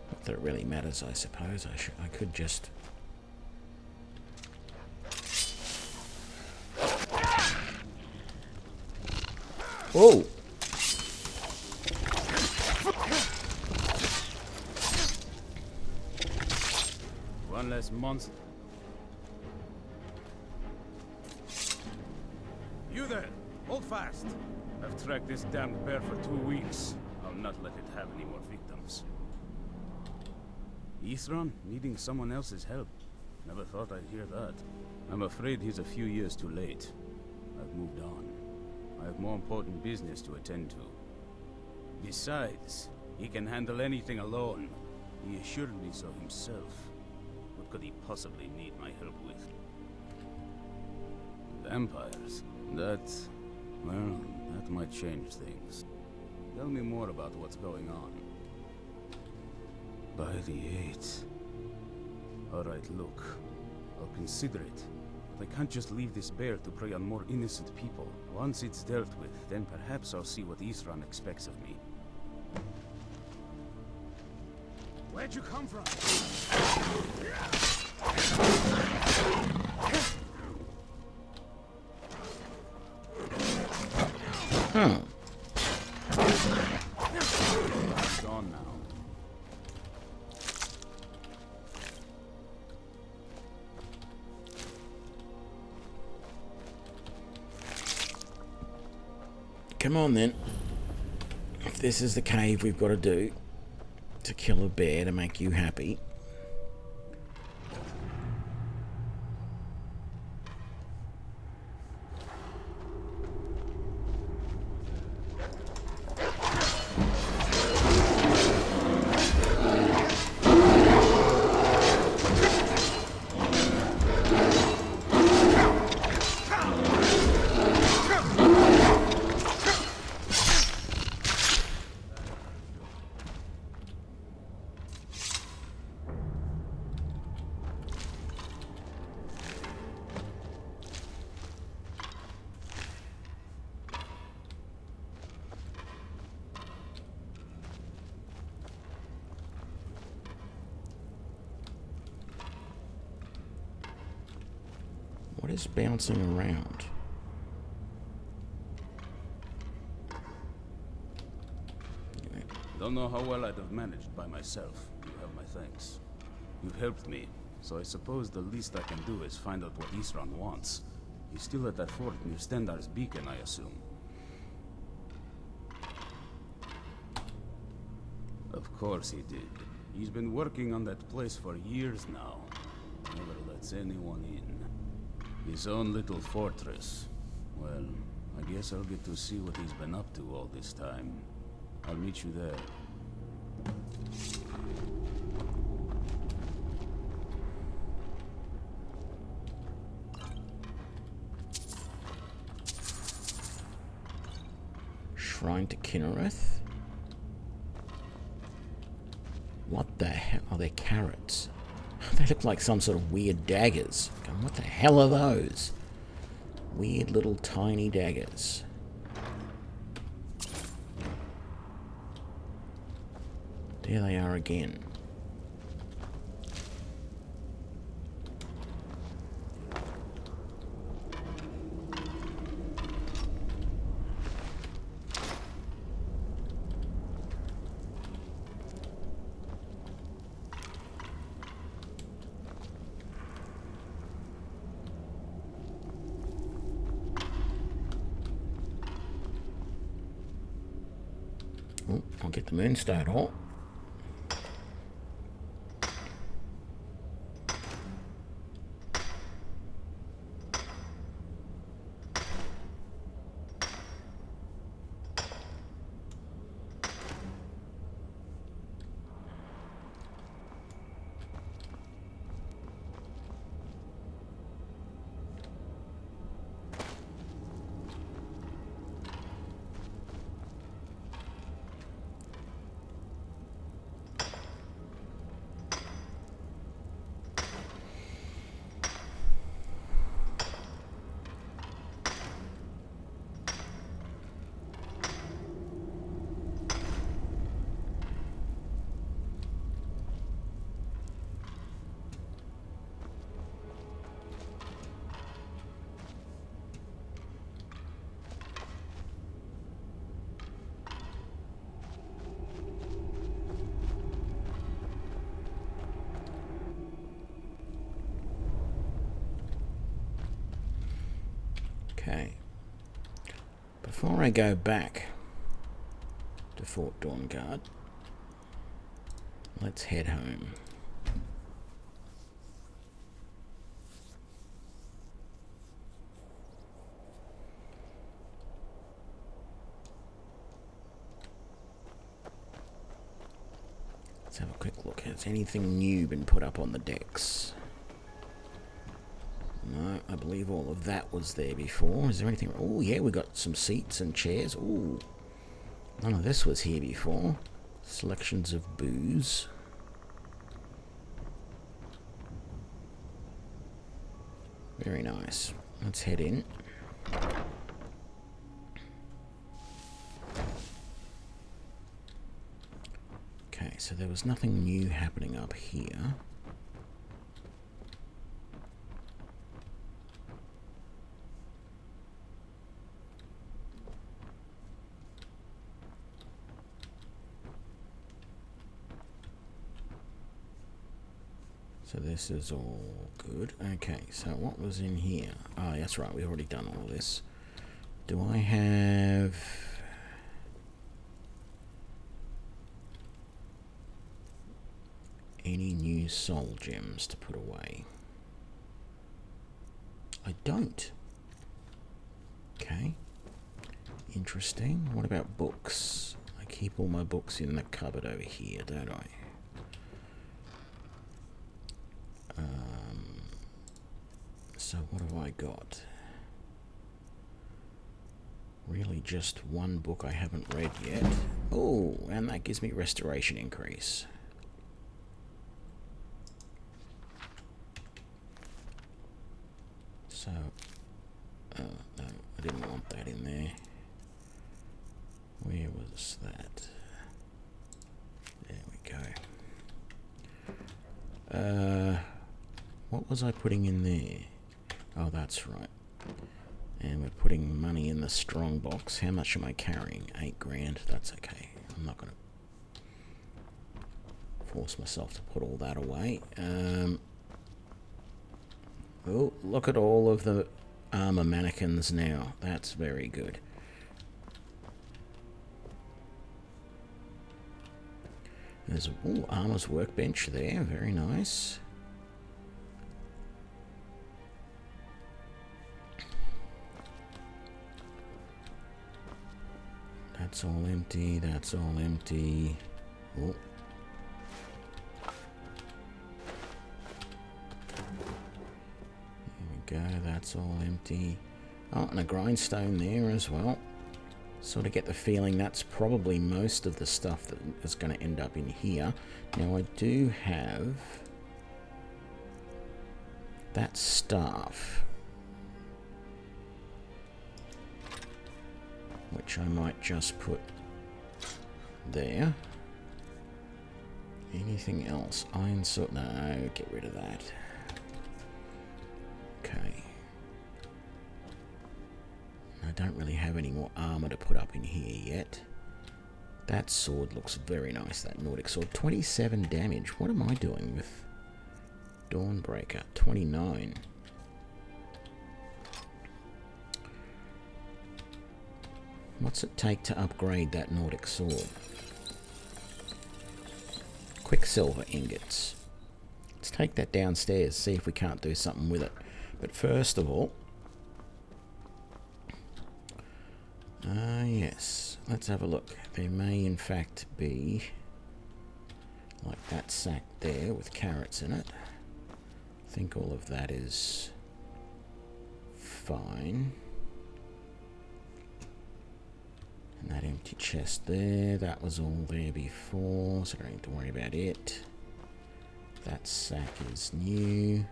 Not that it really matters, I suppose. I could just... Oh! One less monster. You there! Hold fast! I've tracked this damned bear for 2 weeks. I'll not let it have any more victims. Ithran needing someone else's help. Never thought I'd hear that. I'm afraid he's a few years too late. I've moved on. I have more important business to attend to. Besides, he can handle anything alone. He assured me so himself. What could he possibly need my help with? Vampires? Well, that might change things. Tell me more about what's going on. By the 8th. Alright, look. I'll consider it. But I can't just leave this bear to prey on more innocent people. Once it's dealt with, then perhaps I'll see what Ithran expects of me. Where'd you come from? Huh. It's gone now. Come on then. if this is the cave we've got to do to kill a bear to make you happy. What is bouncing around? Don't know how well I'd have managed by myself. You have my thanks. You've helped me, so I suppose the least I can do is find out what Isran wants. He's still at that fort near Stendar's beacon, I assume. Of course he did. He's been working on that place for years now. Never lets anyone in. His own little fortress. Well, I guess I'll get to see what he's been up to all this time. I'll meet you there. Shrine to Kinnereth? What the hell? Are they carrots? They look like some sort of weird daggers. Going, what the hell are those? Weird little tiny daggers. There they are again. Oh, I'll get the moonstone. Oh. Okay. Before I go back to Fort Dawnguard, let's head home. Let's have a quick look. Has anything new been put up on the decks? No, I believe all of that was there before. Is there anything? Oh, yeah, we got some seats and chairs. Oh, none of this was here before. Selections of booze. Very nice. Let's head in. Okay, so there was nothing new happening up here. So this is all good. Okay, so what was in here? Oh, that's right, we've already done all this. Do I have... use soul gems to put away? I don't. Okay. Interesting. What about books? I keep all my books in the cupboard over here, don't I? So what have I got? Really just one book I haven't read yet. Oh, and that gives me restoration increase. So, oh no, I didn't want that in there. Where was that? There we go. What was I putting in there? Oh, that's right. And we're putting money in the strong box. How much am I carrying? 8 grand. That's okay. I'm not going to force myself to put all that away. Oh, look at all of the armor mannequins now. That's very good. There's a armor's workbench there. Very nice. That's all empty. That's all empty. Oh. There we go. That's all empty. Oh, and a grindstone there as well. Sort of get the feeling that's probably most of the stuff that is going to end up in here. Now I do have that staff, which I might just put there. Anything else? Iron sword? No, get rid of that. Okay. I don't really have any more armor to put up in here yet. That sword looks very nice, that Nordic sword. 27 damage. What am I doing with Dawnbreaker? 29. What's it take to upgrade that Nordic sword? Quicksilver ingots. Let's take that downstairs, see if we can't do something with it. But first of all... yes. Let's have a look. There may in fact be... like that sack there with carrots in it. I think all of that is... fine. And that empty chest there, that was all there before, so I don't need to worry about it. That sack is new.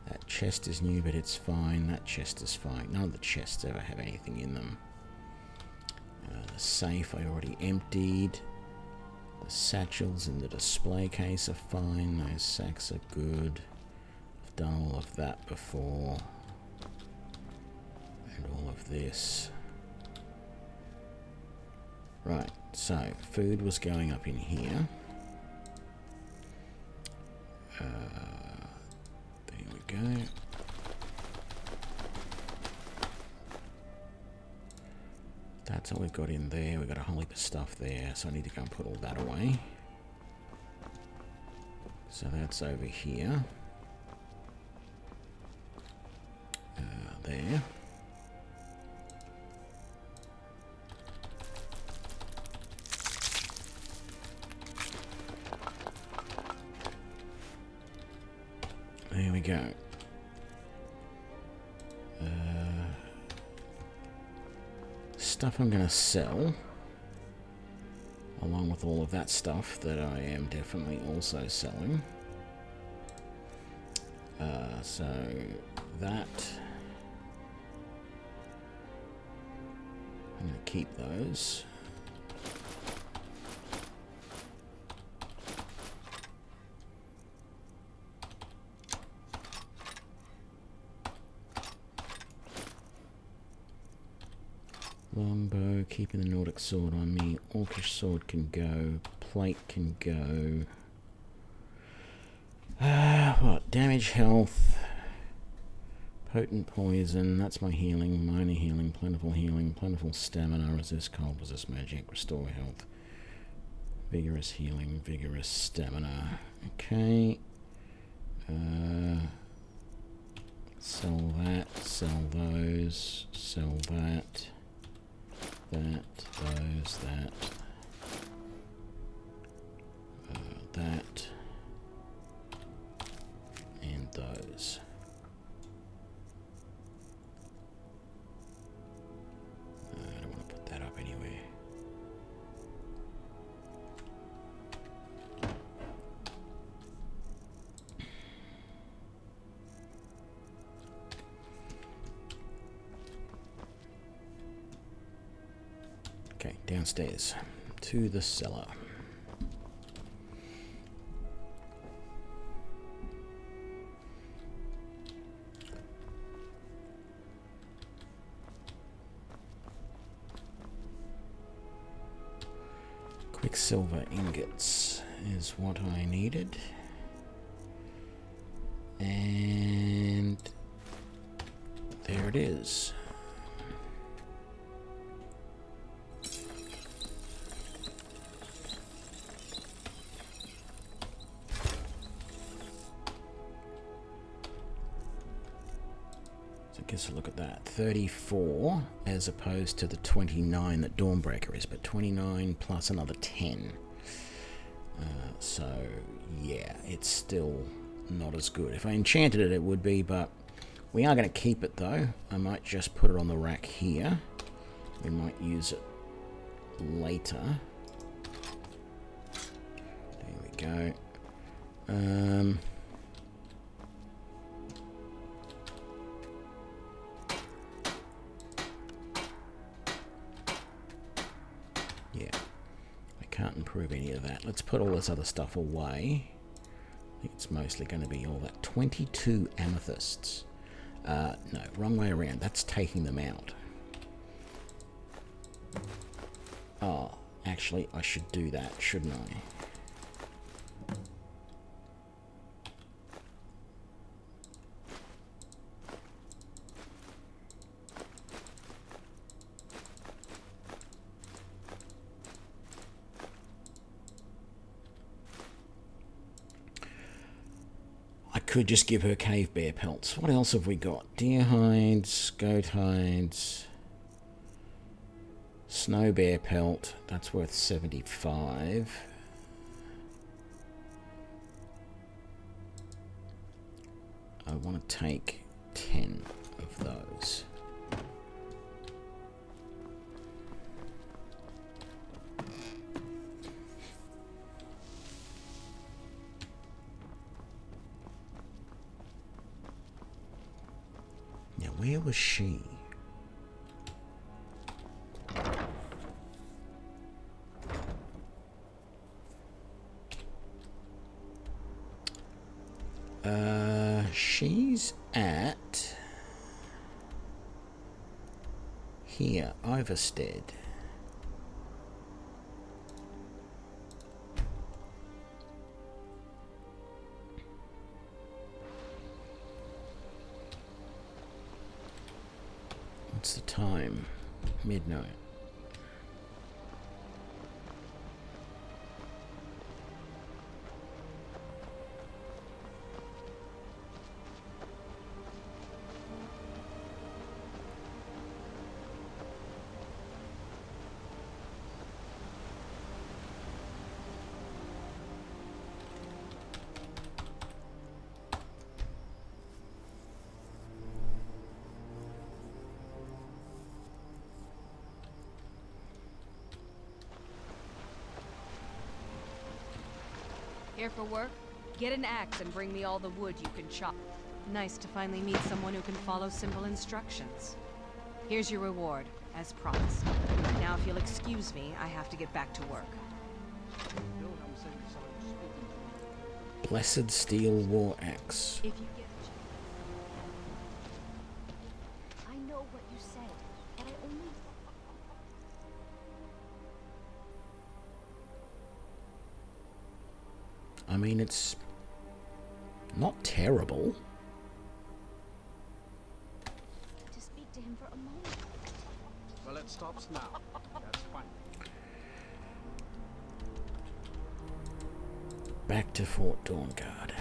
That chest is new, but it's fine. That chest is fine. None of the chests ever have anything in them. The safe I already emptied. The satchels in the display case are fine. Those sacks are good. I've done all of that before. And all of this. Right, so food was going up in here. There we go. That's all we've got in there. We've got a whole heap of stuff there, so I need to go and put all that away. So that's over here. There. There we go. Stuff I'm going to sell, along with all of that stuff that I am definitely also selling. So that, I'm going to keep those. Longbow, keeping the Nordic sword on me. Orcish sword can go. Plate can go. What? Damage, health. Potent poison. That's my healing. Minor healing. Plentiful stamina. Resist cold. Resist magic. Restore health. Vigorous healing. Vigorous stamina. Okay. Sell that, sell those, sell that, those, that, that, and those. I don't want to put that up anywhere. Okay, downstairs to the cellar. Quicksilver ingots is what I needed. And there it is. Guess a look at that. 34 as opposed to the 29 that Dawnbreaker is, but 29 plus another 10. So yeah, it's still not as good. If I enchanted it, it would be, but we are going to keep it though. I might just put it on the rack here. We might use it later. There we go. Yeah, I can't improve any of that. Let's put all this other stuff away. I think it's mostly going to be all that. 22 amethysts. No, wrong way around. That's taking them out. Oh, actually, I should do that, shouldn't I? Could just give her cave bear pelts. What else have we got? Deer hides, goat hides, snow bear pelt. That's worth 75. I want to take 10 of those. Where was she? She's at here, Overstead. What's the time? Midnight. Here for work? Get an axe and bring me all the wood you can chop. Nice to finally meet someone who can follow simple instructions. Here's your reward, as promised. Now if you'll excuse me, I have to get back to work. Blessed Steel War Axe. If you get a chance. I know what you said, but I only... I mean, it's not terrible. To speak to him for a moment. Well, it stops now. That's fine. Back to Fort Dawnguard.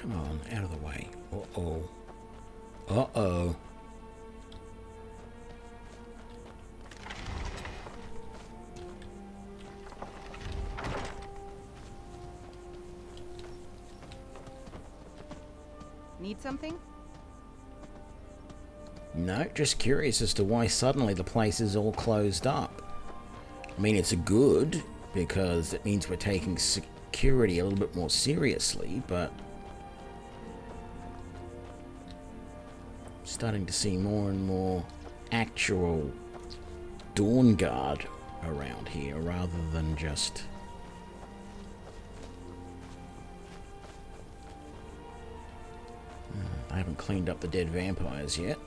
Come on, out of the way. Uh-oh. Uh-oh. Need something? No, just curious as to why suddenly the place is all closed up. I mean, it's a good, because it means we're taking security a little bit more seriously, but I'm starting to see more and more actual Dawn Guard around here, rather than just... I haven't cleaned up the dead vampires yet.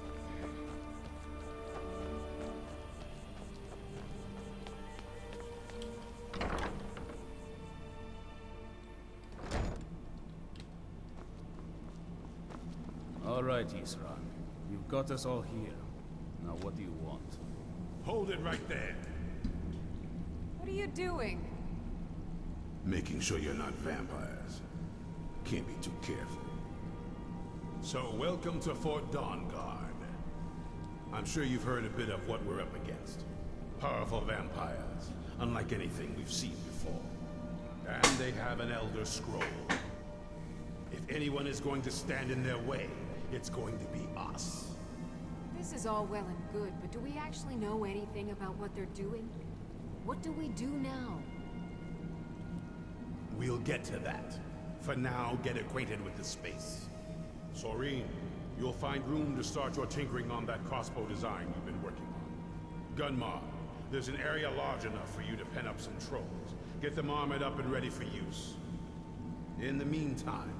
All right, Isran. You've got us all here. Now what do you want? Hold it right there. What are you doing? Making sure you're not vampires. Can't be too careful. So, welcome to Fort Dawnguard. I'm sure you've heard a bit of what we're up against. Powerful vampires, unlike anything we've seen before. And they have an Elder Scroll. If anyone is going to stand in their way, it's going to be us. This is all well and good, but do we actually know anything about what they're doing? What do we do now? We'll get to that. For now, get acquainted with the space. Soreen, you'll find room to start your tinkering on that crossbow design you've been working on. Gunmar, there's an area large enough for you to pen up some trolls. Get them armored up and ready for use. In the meantime,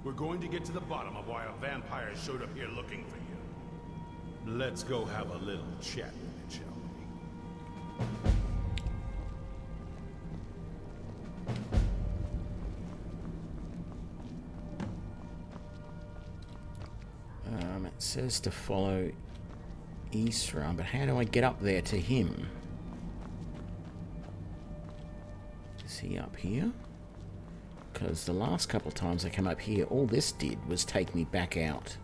we're going to get to the bottom of why a vampire showed up here looking for you. Let's go have a little chat with it, shall we? It says to follow Isra, but how do I get up there to him? Is he up here? Because the last couple of times I come up here, all this did was take me back out.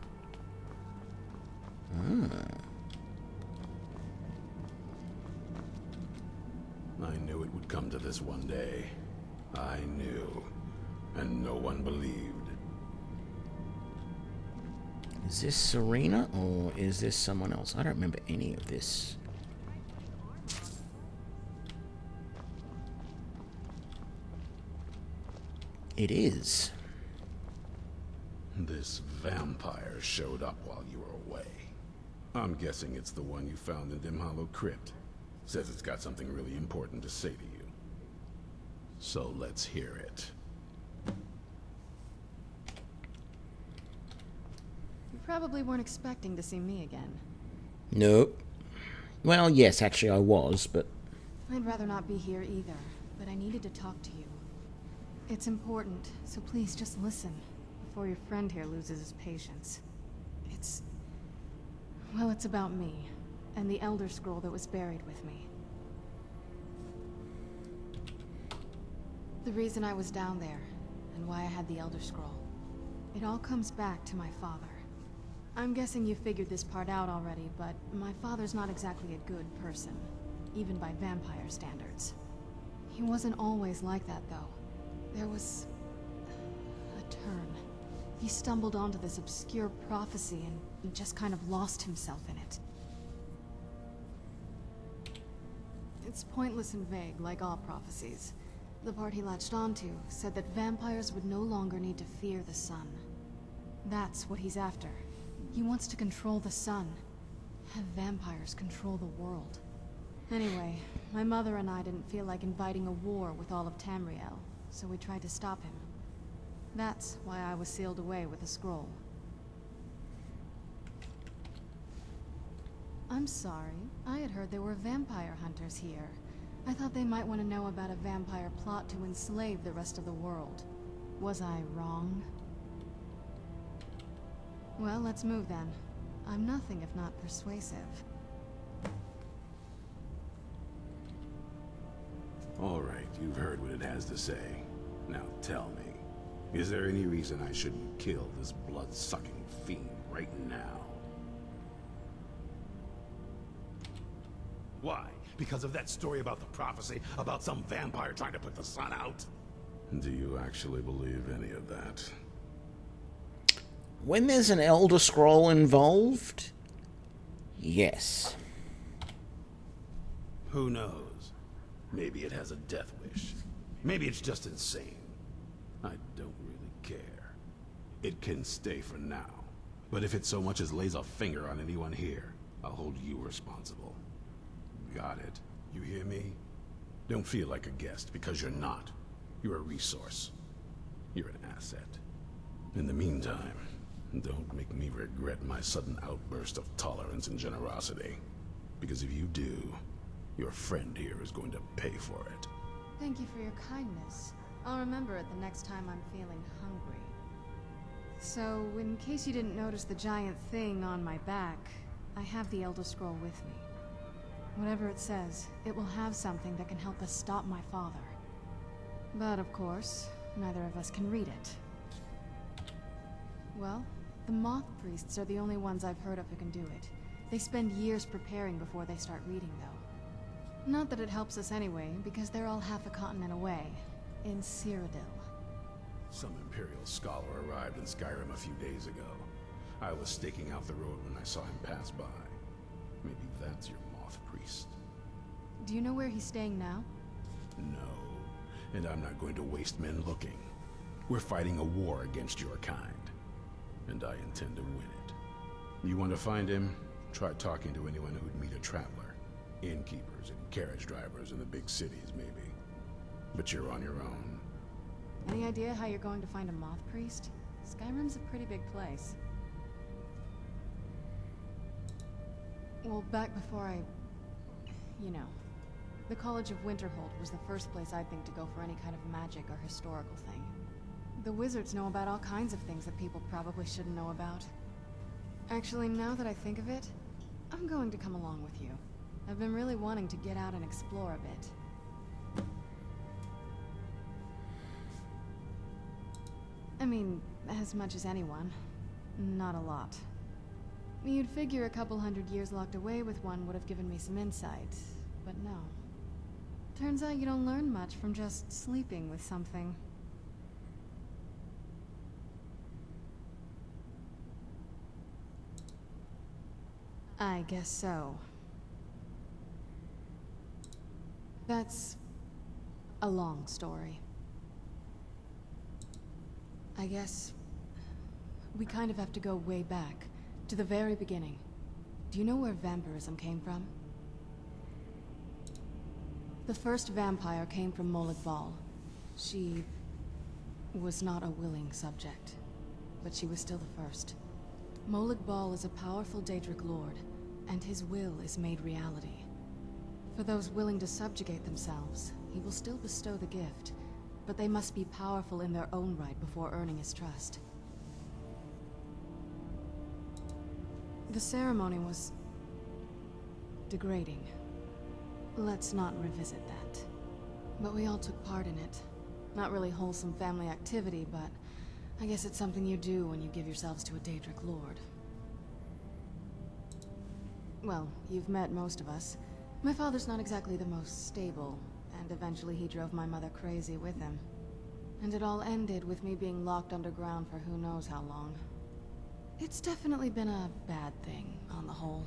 I knew it would come to this one day. I knew. And no one believed. Is this Serena, or is this someone else? I don't remember any of this. It is. This vampire showed up while you were away. I'm guessing it's the one you found in Dim Hollow Crypt. Says it's got something really important to say to you. So let's hear it. You probably weren't expecting to see me again. Nope. Well, yes, actually I was, but... I'd rather not be here either, but I needed to talk to you. It's important, so please just listen, before your friend here loses his patience. Well, it's about me, and the Elder Scroll that was buried with me. The reason I was down there, and why I had the Elder Scroll. It all comes back to my father. I'm guessing you figured this part out already, but my father's not exactly a good person, even by vampire standards. He wasn't always like that, though. There was a turn. He stumbled onto this obscure prophecy and he just kind of lost himself in it. It's pointless and vague, like all prophecies. The part he latched onto said that vampires would no longer need to fear the sun. That's what he's after. He wants to control the sun. Have vampires control the world. Anyway, my mother and I didn't feel like inviting a war with all of Tamriel, so we tried to stop him. That's why I was sealed away with a scroll. I'm sorry. I had heard there were vampire hunters here. I thought they might want to know about a vampire plot to enslave the rest of the world. Was I wrong? Well, let's move then. I'm nothing if not persuasive. All right, you've heard what it has to say. Now tell me, Is there any reason I shouldn't kill this blood-sucking fiend right now? Why? Because of that story about the prophecy? About some vampire trying to put the sun out? Do you actually believe any of that? When there's an Elder Scroll involved, yes. Who knows? Maybe it has a death wish. Maybe it's just insane. I don't really care. It can stay for now. But if it so much as lays a finger on anyone here, I'll hold you responsible. Got it? You hear me? Don't feel like a guest, because you're not. You're a resource. You're an asset. In the meantime, don't make me regret my sudden outburst of tolerance and generosity. Because if you do, your friend here is going to pay for it. Thank you for your kindness. I'll remember it the next time I'm feeling hungry. So, in case you didn't notice the giant thing on my back, I have the Elder Scroll with me. Whatever it says, it will have something that can help us stop my father. But of course, neither of us can read it. Well, the Moth Priests are the only ones I've heard of who can do it. They spend years preparing before they start reading, though. Not that it helps us anyway, because they're all half a continent away, in Cyrodiil. Some Imperial scholar arrived in Skyrim a few days ago. I was staking out the road when I saw him pass by. Maybe that's your Moth Priest. Do you know where he's staying now? No, and I'm not going to waste men looking. We're fighting a war against your kind, and I intend to win it. You want to find him? Try talking to anyone who'd meet a traveler. Innkeepers and carriage drivers in the big cities, maybe. But you're on your own. Any idea how you're going to find a Moth Priest? Skyrim's a pretty big place. Well, back before you know, the College of Winterhold was the first place I'd think to go for any kind of magic or historical thing. The wizards know about all kinds of things that people probably shouldn't know about. Actually, now that I think of it, I'm going to come along with you. I've been really wanting to get out and explore a bit. I mean, as much as anyone. Not a lot. You'd figure a couple 100 years locked away with one would have given me some insight, but no. Turns out you don't learn much from just sleeping with something. I guess so. That's a long story. I guess we kind of have to go way back, to the very beginning. Do you know where vampirism came from? The first vampire came from Molag Bal. She was not a willing subject, but she was still the first. Molag Bal is a powerful Daedric lord, and his will is made reality. For those willing to subjugate themselves, he will still bestow the gift, but they must be powerful in their own right before earning his trust. The ceremony was degrading. Let's not revisit that. But we all took part in it. Not really wholesome family activity, but I guess it's something you do when you give yourselves to a Daedric lord. Well, you've met most of us. My father's not exactly the most stable, and eventually he drove my mother crazy with him. And it all ended with me being locked underground for who knows how long. It's definitely been a bad thing, on the whole.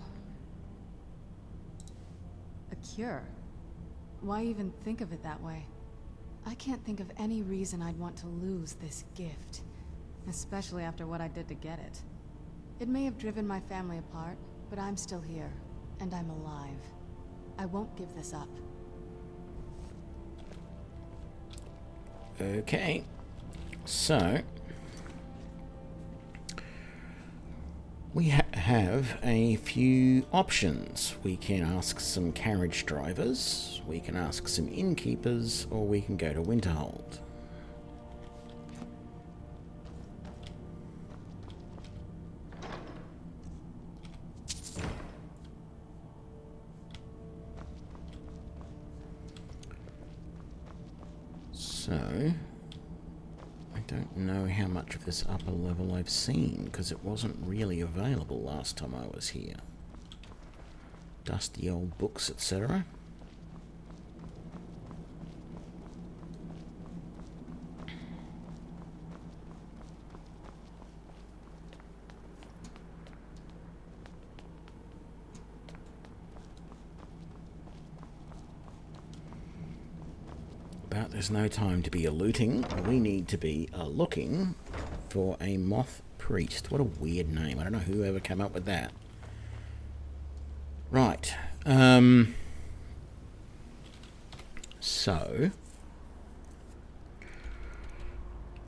A cure? Why even think of it that way? I can't think of any reason I'd want to lose this gift. Especially after what I did to get it. It may have driven my family apart, but I'm still here, and I'm alive. I won't give this up. Okay. So we have a few options. We can ask some carriage drivers, we can ask some innkeepers, or we can go to Winterhold. So I don't know how much of this upper level I've seen, because it wasn't really available last time I was here. Dusty old books, etc. But there's no time to be looting. We need to be looking for a moth priest. What a weird name. I don't know whoever came up with that. Right. So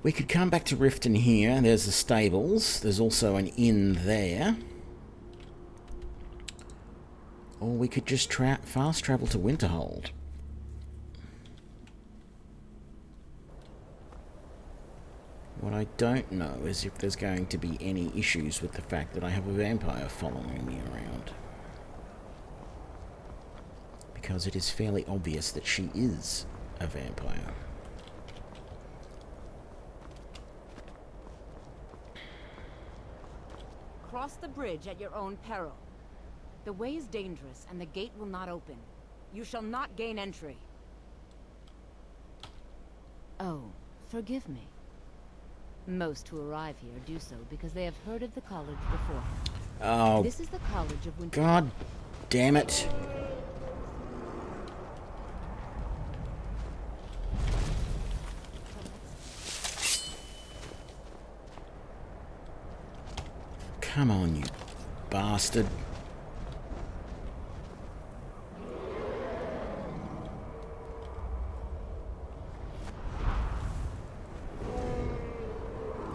we could come back to Riften here. There's the stables. There's also an inn there. Or we could just fast travel to Winterhold. What I don't know is if there's going to be any issues with the fact that I have a vampire following me around. Because it is fairly obvious that she is a vampire. Cross the bridge at your own peril. The way is dangerous, and the gate will not open. You shall not gain entry. Oh, forgive me. Most who arrive here do so because they have heard of the college before. Oh, this is the College of Winter. God damn it. Come on, you bastard.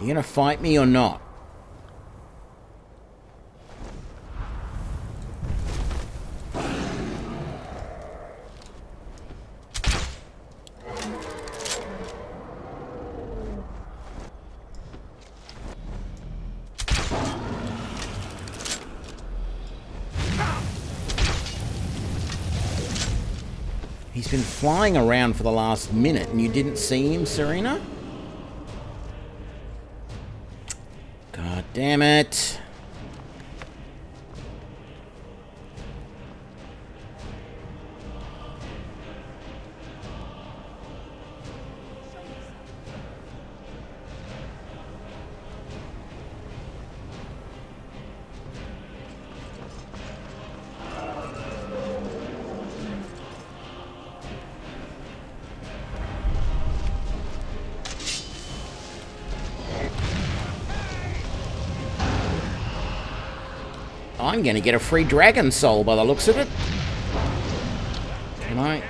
You gonna fight me or not? He's been flying around for the last minute and you didn't see him, Serena? God damn it. I'm going to get a free dragon soul by the looks of it. Can I?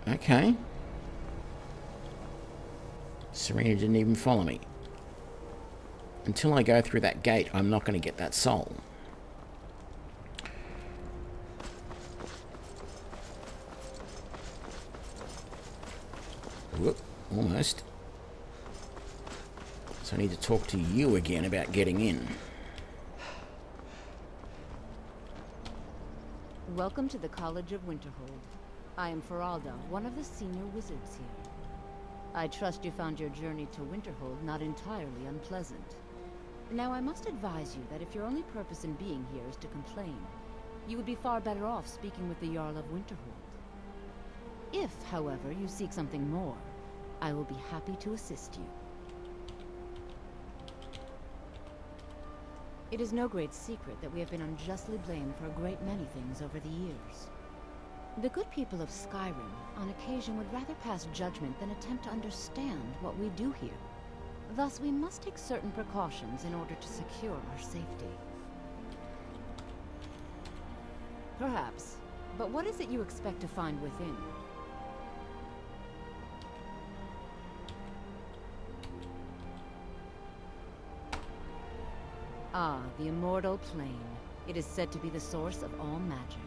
Okay. Serena didn't even follow me. Until I go through that gate, I'm not going to get that soul. Whoop. Almost. So I need to talk to you again about getting in. Welcome to the College of Winterhold. I am Feralda, one of the senior wizards here. I trust you found your journey to Winterhold not entirely unpleasant. Now I must advise you that if your only purpose in being here is to complain, you would be far better off speaking with the Jarl of Winterhold. If, however, you seek something more, I will be happy to assist you. It is no great secret that we have been unjustly blamed for a great many things over the years. The good people of Skyrim, on occasion, would rather pass judgment than attempt to understand what we do here. Thus, we must take certain precautions in order to secure our safety. Perhaps. But what is it you expect to find within? Ah, the immortal plane. It is said to be the source of all magic.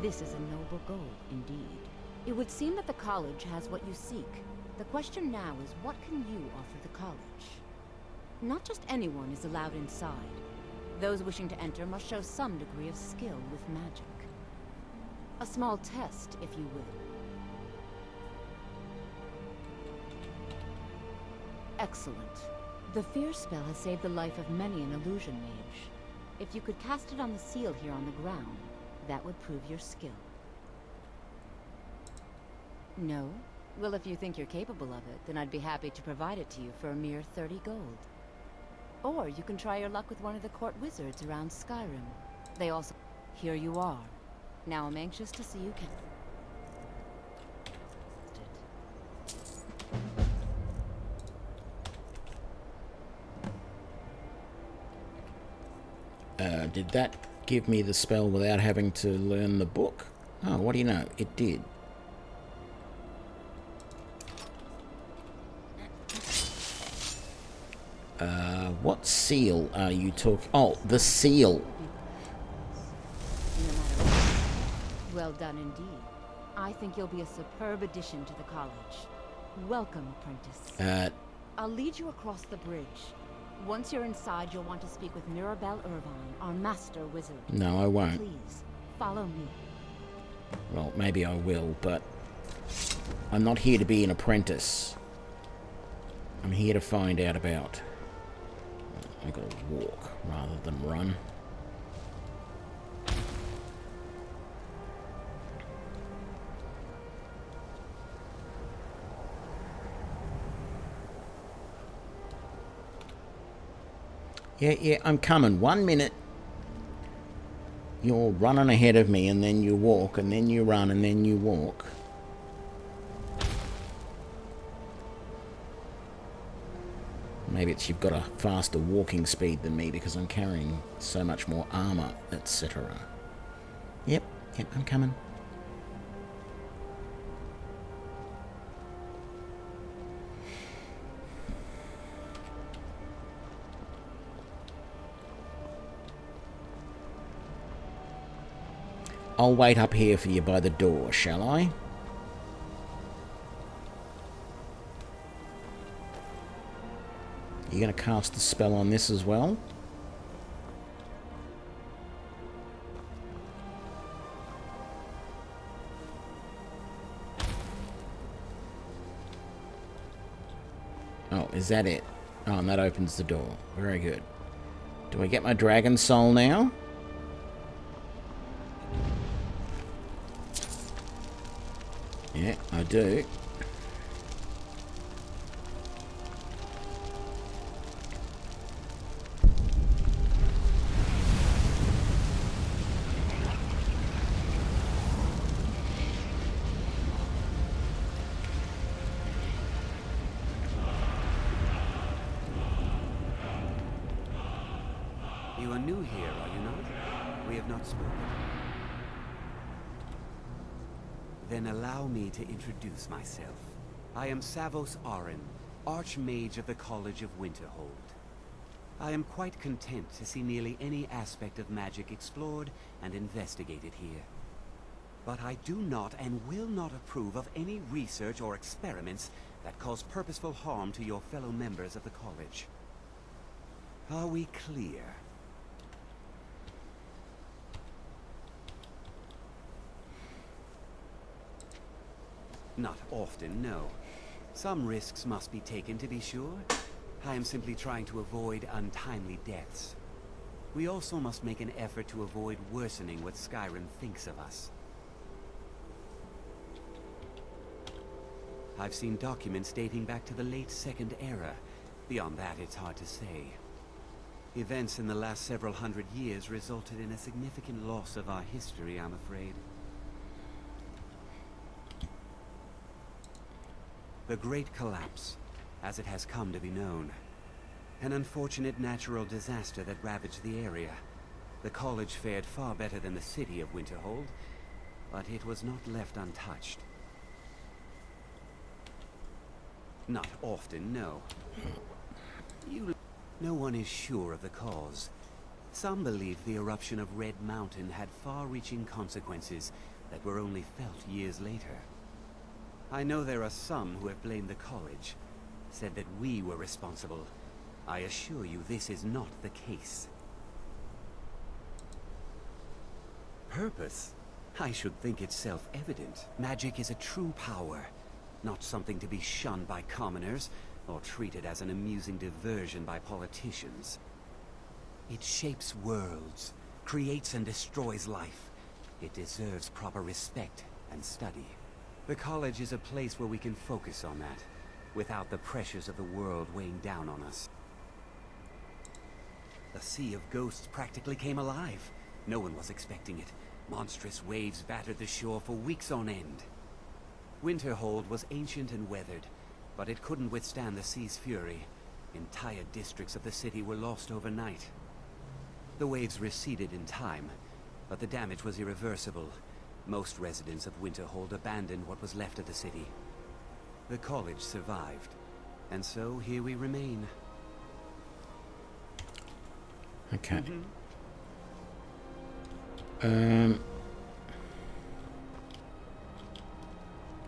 This is a noble goal, indeed. It would seem that the college has what you seek. The question now is, what can you offer the college? Not just anyone is allowed inside. Those wishing to enter must show some degree of skill with magic. A small test, if you will. Excellent. The fear spell has saved the life of many an illusion mage. If you could cast it on the seal here on the ground, that would prove your skill. No? Well, if you think you're capable of it, then I'd be happy to provide it to you for a mere 30 gold. Or you can try your luck with one of the court wizards around Skyrim. They also... Here you are. Now I'm anxious to see you Did that give me the spell without having to learn the book? Oh, what do you know? It did. What seal are you talking? Oh, the seal. Well done indeed. I think you'll be a superb addition to the college. Welcome, apprentice. I'll lead you across the bridge. Once you're inside, you'll want to speak with Mirabelle Irvine, our master wizard. No, I won't. Please, follow me. Well, maybe I will, but I'm not here to be an apprentice. I'm here to find out about... I gotta walk rather than run. Yeah, I'm coming. 1 minute. You're running ahead of me, and then you walk, and then you run, and then you walk. Maybe it's you've got a faster walking speed than me because I'm carrying so much more armor, etc. Yep, I'm coming. I'll wait up here for you by the door, shall I? You gonna cast the spell on this as well? Oh, is that it? Oh, and that opens the door. Very good. Do I get my dragon soul now? Yeah, I do. You are new here, are you not? We have not spoken. Then allow me to introduce myself. I am Savos Arin, Archmage of the College of Winterhold. I am quite content to see nearly any aspect of magic explored and investigated here. But I do not and will not approve of any research or experiments that cause purposeful harm to your fellow members of the college. Are we clear? Not often, no. Some risks must be taken to be sure. I am simply trying to avoid untimely deaths. We also must make an effort to avoid worsening what Skyrim thinks of us. I've seen documents dating back to the late Second Era. Beyond that, it's hard to say. Events in the last several hundred years resulted in a significant loss of our history, I'm afraid. The Great Collapse, as it has come to be known. An unfortunate natural disaster that ravaged the area. The college fared far better than the city of Winterhold, but it was not left untouched. Not often, no. No one is sure of the cause. Some believe the eruption of Red Mountain had far-reaching consequences that were only felt years later. I know there are some who have blamed the college, said that we were responsible. I assure you this is not the case. Purpose? I should think it's self-evident. Magic is a true power, not something to be shunned by commoners, or treated as an amusing diversion by politicians. It shapes worlds, creates and destroys life. It deserves proper respect and study. The college is a place where we can focus on that, without the pressures of the world weighing down on us. The Sea of Ghosts practically came alive. No one was expecting it. Monstrous waves battered the shore for weeks on end. Winterhold was ancient and weathered, but it couldn't withstand the sea's fury. Entire districts of the city were lost overnight. The waves receded in time, but the damage was irreversible. Most residents of Winterhold abandoned what was left of the city. The college survived, and so here we remain. Okay.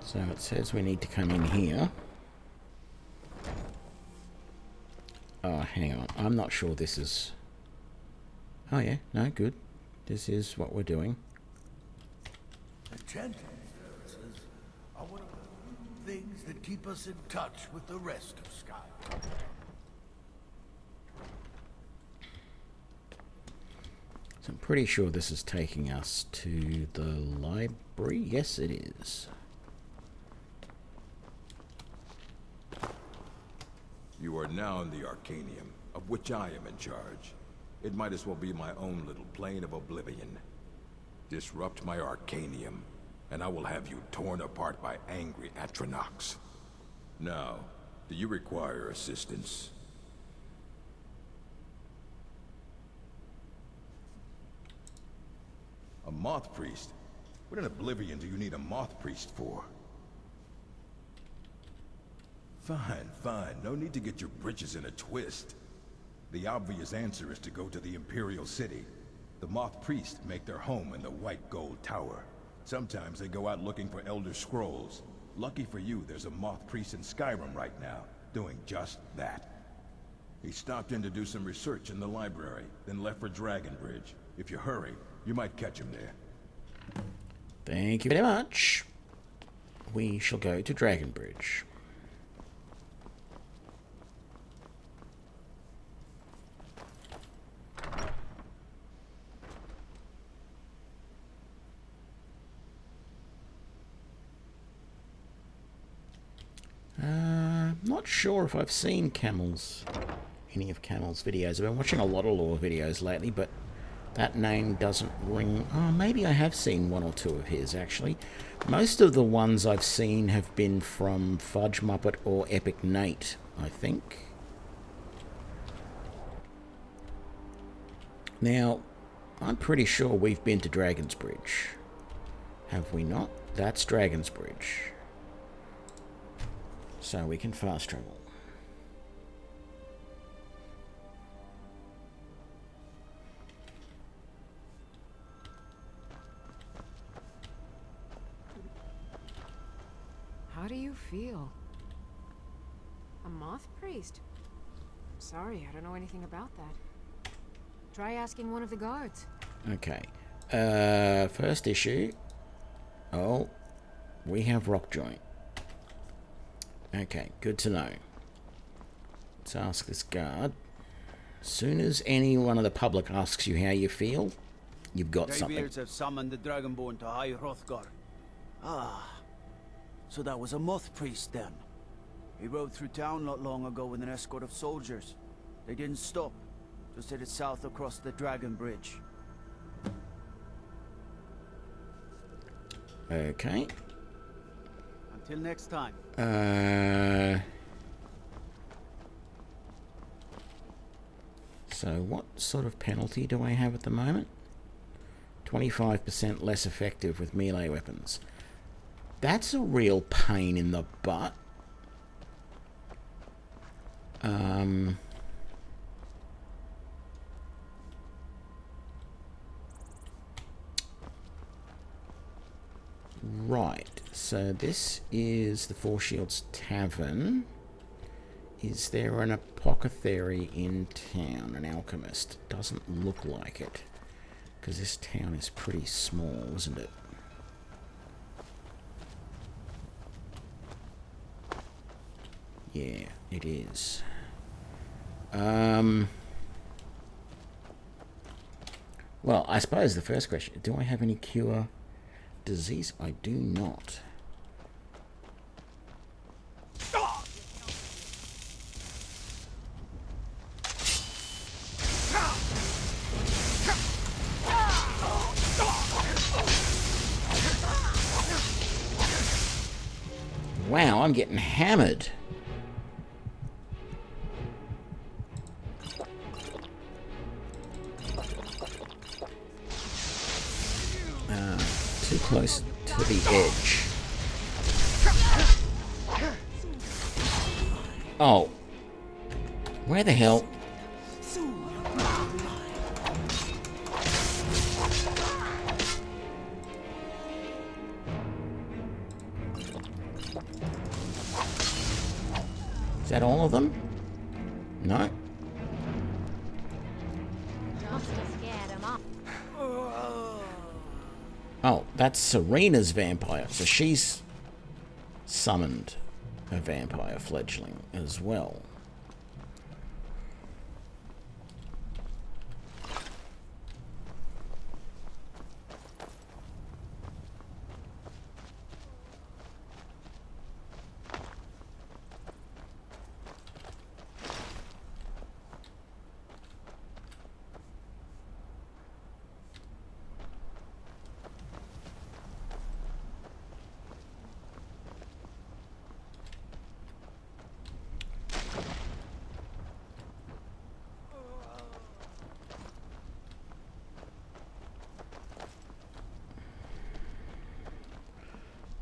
So it says we need to come in here. Oh, hang on. I'm not sure this is... Oh, yeah. No, good. This is what we're doing. Enchanting services are one of the things that keep us in touch with the rest of Skyrim. So I'm pretty sure this is taking us to the library. Yes, it is. You are now in the Arcanium, of which I am in charge. It might as well be my own little plane of oblivion. Disrupt my Arcanium, and I will have you torn apart by angry Atronachs. Now, do you require assistance? A moth priest? What in oblivion do you need a moth priest for? Fine, fine. No need to get your britches in a twist. The obvious answer is to go to the Imperial City. The moth priests make their home in the White Gold Tower. Sometimes they go out looking for Elder Scrolls. Lucky for you, there's a moth priest in Skyrim right now, doing just that. He stopped in to do some research in the library, then left for Dragonbridge. If you hurry, you might catch him there. Thank you very much. We shall go to Dragonbridge. Not sure if I've seen any of Camel's videos. I've been watching a lot of lore videos lately, but that name doesn't ring... Oh, maybe I have seen one or two of his, actually. Most of the ones I've seen have been from Fudge Muppet or Epic Nate, I think. Now, I'm pretty sure we've been to Dragon's Bridge. Have we not? That's Dragon's Bridge. So we can fast travel. How do you feel? A moth priest? Sorry, I don't know anything about that. Try asking one of the guards. Okay. First issue. Oh, we have rock joint. Okay, good to know. Let's ask this guard. As soon as any one of the public asks you how you feel, you've got something. Greybeards have summoned the Dragonborn to High Hrothgar. Ah, so that was a moth priest then. He rode through town not long ago with an escort of soldiers. They didn't stop, just headed south across the Dragon Bridge. Okay. Until next time. So what sort of penalty do I have at the moment? 25% less effective with melee weapons. That's a real pain in the butt. Right, so this is the Four Shields Tavern. Is there an apothecary in town, an alchemist? Doesn't look like it, because this town is pretty small, isn't it? Yeah, it is. Well, I suppose the first question, do I have any cure disease? I do not. Wow, I'm getting hammered. Too close to the edge. Oh. Where the hell? Is that all of them? No. Oh, that's Serena's vampire. So she's summoned a vampire fledgling as well.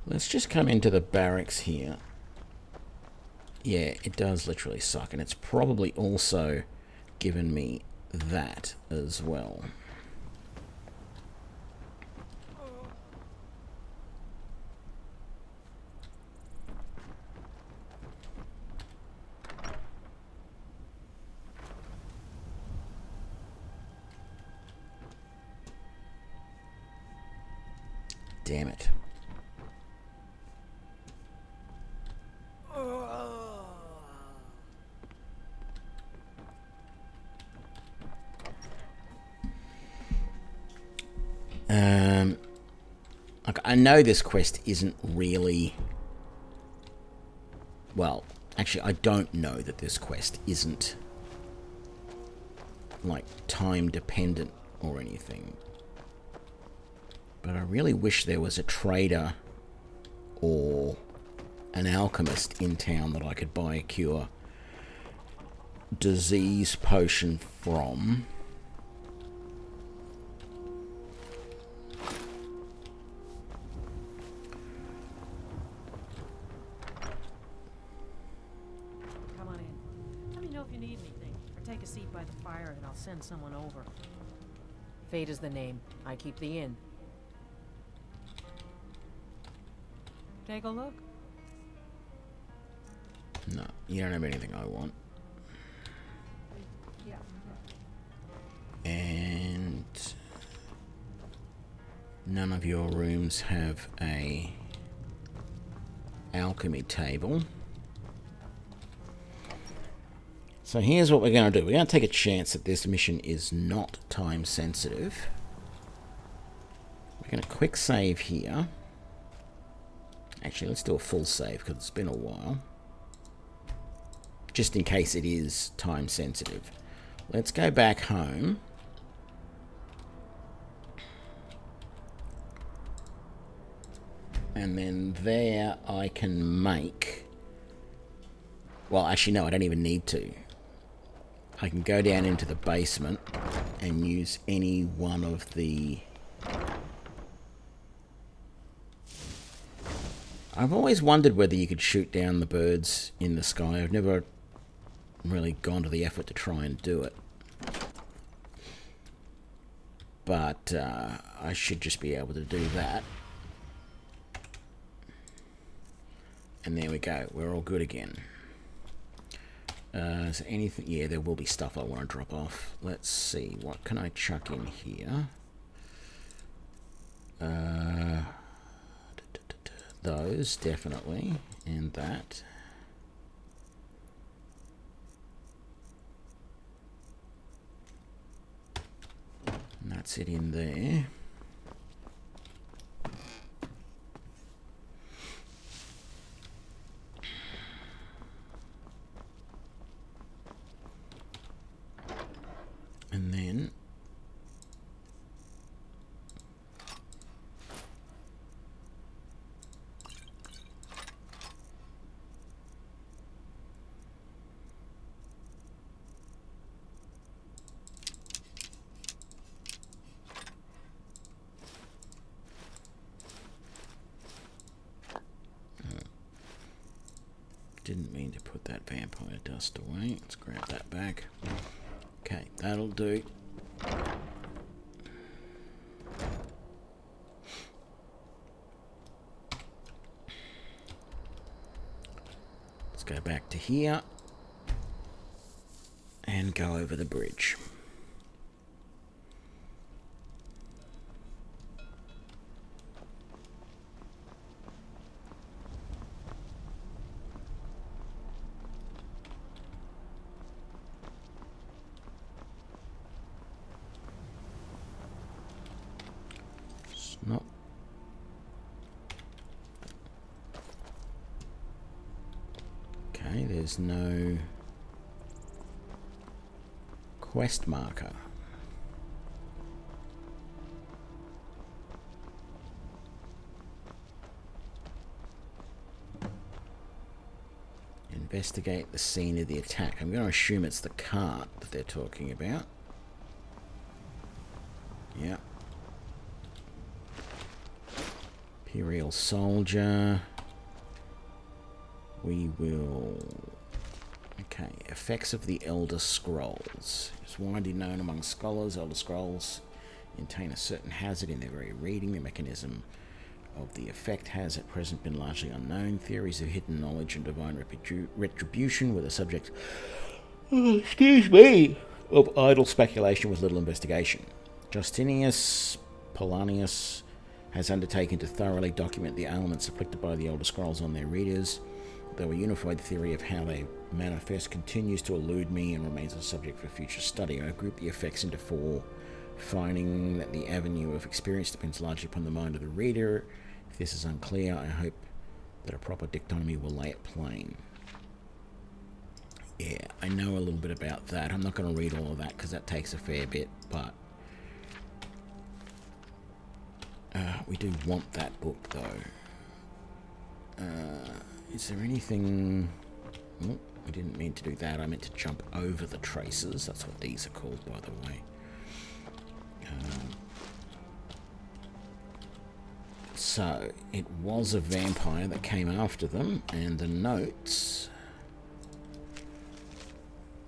Let's just come into the barracks here. Yeah, it does literally suck, and it's probably also given me that as well. Damn it. Like, I know this quest isn't really... Well, actually, I don't know that this quest isn't, like, time-dependent or anything. But I really wish there was a trader or an alchemist in town that I could buy a cure disease potion from. Come on in. Let me know if you need anything, or take a seat by the fire and I'll send someone over. Fate is the name. I keep the inn. Take a look. No, you don't have anything I want. Yeah. And none of your rooms have a alchemy table. So here's what we're going to do. We're going to take a chance that this mission is not time sensitive. We're going to quick save here. Actually, let's do a full save because it's been a while. Just in case it is time sensitive. Let's go back home. And then there I can make... Well, actually, no, I don't even need to. I can go down into the basement and use any one of the... I've always wondered whether you could shoot down the birds in the sky. I've never really gone to the effort to try and do it. But I should just be able to do that. And there we go. We're all good again. Is there anything? Yeah, there will be stuff I want to drop off. Let's see. What can I chuck in here? Those, definitely. And that. That's it in there. And then didn't mean to put that vampire dust away. Let's grab that back. Okay, that'll do. Let's go back to here and go over the bridge. Nope. Okay, there's no quest marker. Investigate the scene of the attack. I'm going to assume it's the cart that they're talking about. Yeah. Imperial soldier. We will... Okay, effects of the Elder Scrolls. It's widely known among scholars. Elder Scrolls contain a certain hazard in their very reading. The mechanism of the effect has at present been largely unknown. Theories of hidden knowledge and divine retribution were the subject, of idle speculation with little investigation. Justinius Polanius has undertaken to thoroughly document the ailments afflicted by the Elder Scrolls on their readers, though a unified theory of how they manifest continues to elude me and remains a subject for future study. I group the effects into 4, finding that the avenue of experience depends largely upon the mind of the reader. If this is unclear, I hope that a proper dictionary will lay it plain. Yeah, I know a little bit about that. I'm not going to read all of that because that takes a fair bit, but we do want that book, though. Is there anything... Oh, I didn't mean to do that. I meant to jump over the traces. That's what these are called, by the way. So, it was a vampire that came after them, and the notes...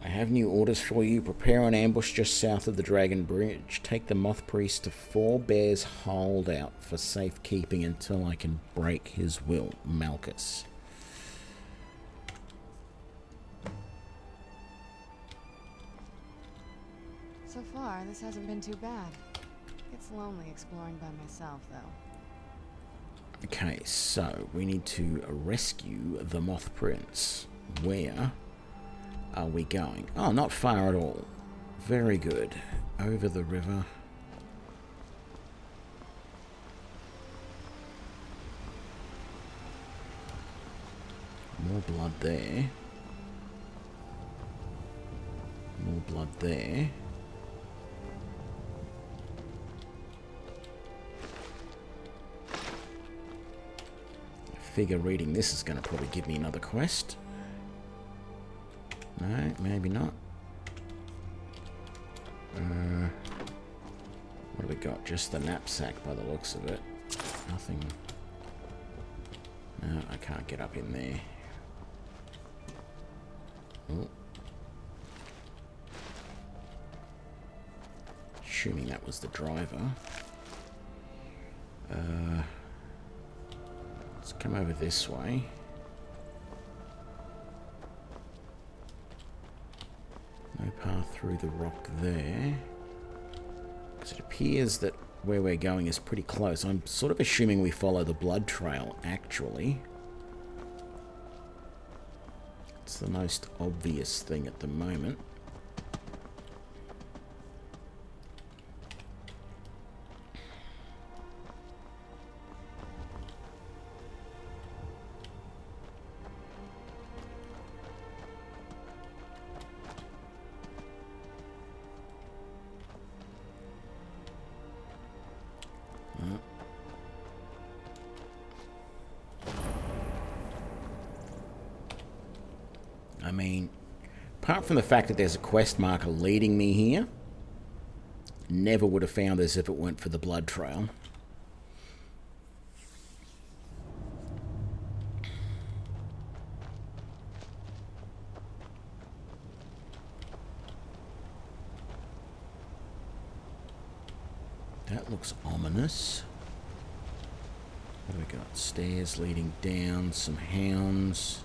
I have new orders for you. Prepare an ambush just south of the Dragon Bridge. Take the Moth Priest to 4 Bears Holdout for safekeeping until I can break his will. Malchus. So far, this hasn't been too bad. It's lonely exploring by myself, though. Okay, so we need to rescue the Moth Prince. Where are we going? Oh, not far at all. Very good. Over the river. More blood there. More blood there. I figure reading this is going to probably give me another quest. No, maybe not. What have we got? Just the knapsack by the looks of it. Nothing. No, I can't get up in there. Oh. Assuming that was the driver. Let's come over this way. No path through the rock there. Because it appears that where we're going is pretty close. I'm sort of assuming we follow the blood trail, actually. It's the most obvious thing at the moment. I mean, apart from the fact that there's a quest marker leading me here, never would have found this if it weren't for the blood trail. That looks ominous. What do we got? Stairs leading down, some hounds.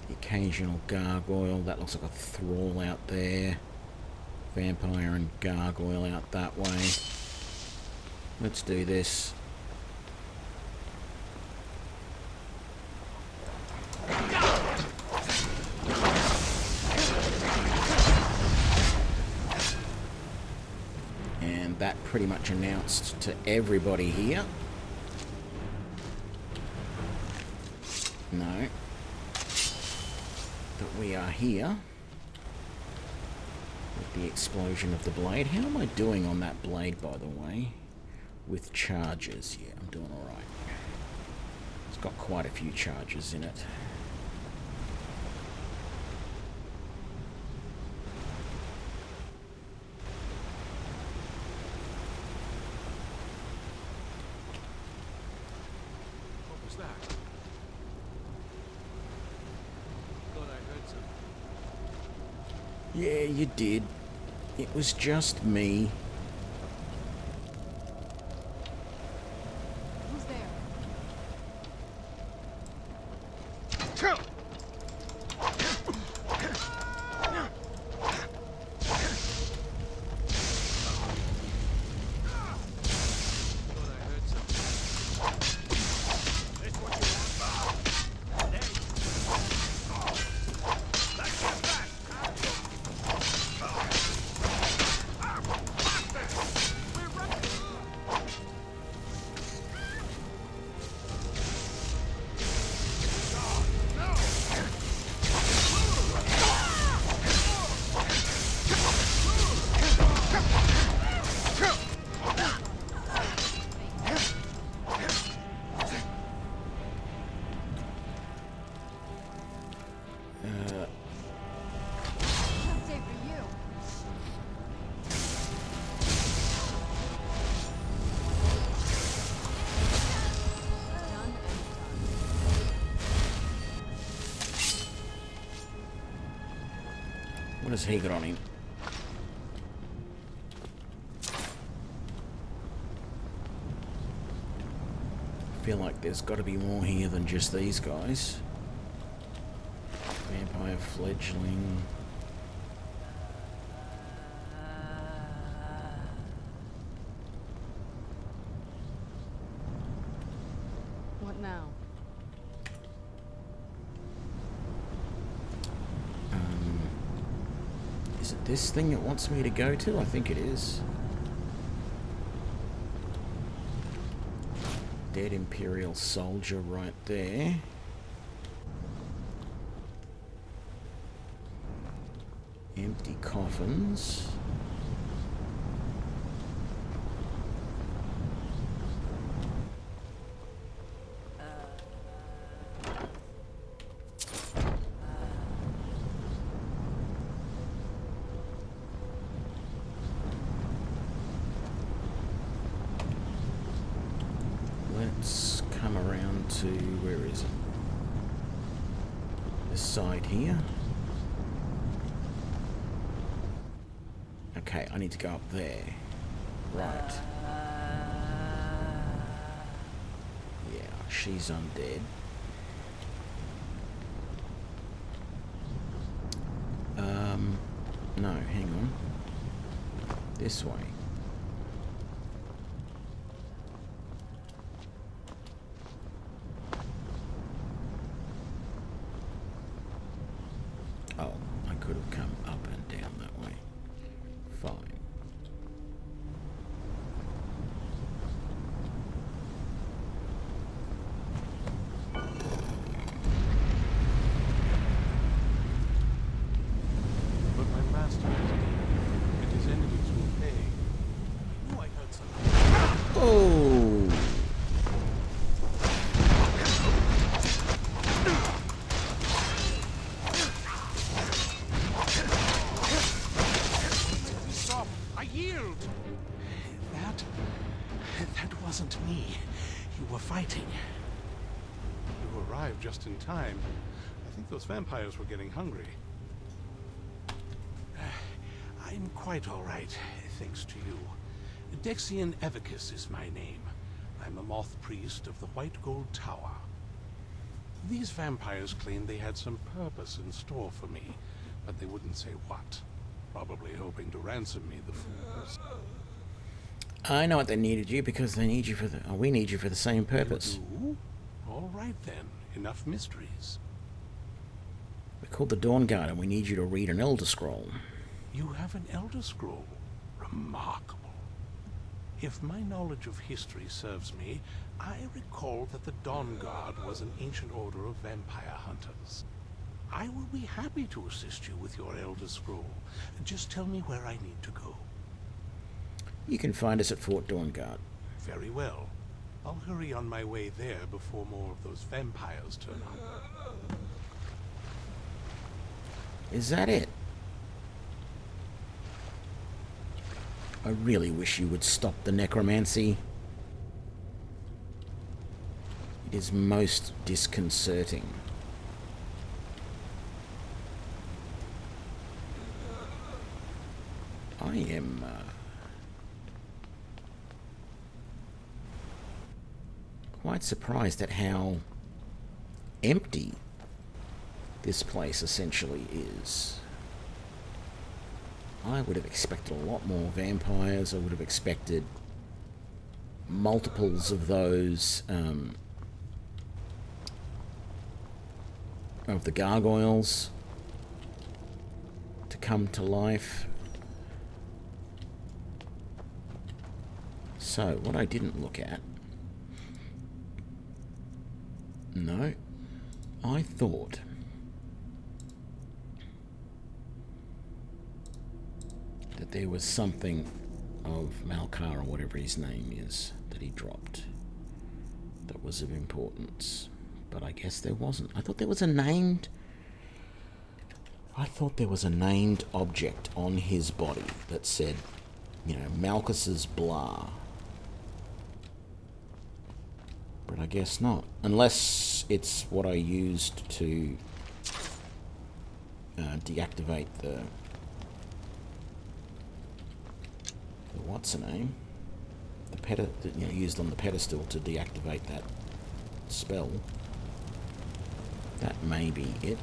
The occasional gargoyle. That looks like a thrall out there. Vampire and gargoyle out that way. Let's do this. That pretty much announced to everybody here. No. That we are here. With the explosion of the blade. How am I doing on that blade, by the way? With charges. Yeah, I'm doing alright. It's got quite a few charges in it. Yeah, you did. It was just me. Who's there? What has he got on him? I feel like there's got to be more here than just these guys. Vampire fledgling. What now? Is it this thing it wants me to go to? I think it is. Dead Imperial soldier right there. Empty coffins. Let's come around to, where is it? This side here. Okay, I need to go up there. Right. Yeah, she's undead. No, hang on. This way. Oh, I could have come up and down that way. Fine. But my master is dead, and his enemies will pay. I knew I heard something. Oh! wasn't me you were fighting. You arrived just in time. I think those vampires were getting hungry. I'm quite all right, thanks to you. Dexian Evicus is my name. I'm a moth priest of the White Gold Tower. These vampires claimed they had some purpose in store for me, but they wouldn't say what. Probably hoping to ransom me, the fools. I know what they needed you because they need you for the. Oh, we need you for the same purpose. You do? All right then. Enough mysteries. We're called the Dawn Guard, and we need you to read an Elder Scroll. You have an Elder Scroll. Remarkable. If my knowledge of history serves me, I recall that the Dawn Guard was an ancient order of vampire hunters. I will be happy to assist you with your Elder Scroll. Just tell me where I need to go. You can find us at Fort Dawnguard. Very well. I'll hurry on my way there before more of those vampires turn up. Is that it? I really wish you would stop the necromancy. It is most disconcerting. I am quite surprised at how empty this place essentially is. I would have expected a lot more vampires. I would have expected multiples of those of the gargoyles to come to life. So, what I didn't look at... No. I thought... that there was something of Malkar, or whatever his name is, that he dropped that was of importance. But I guess there wasn't. I thought there was a named... I thought there was a named object on his body that said, you know, Malchus's blah. But I guess not. Unless it's what I used to deactivate the what's her name? Used on the pedestal to deactivate that spell. That may be it.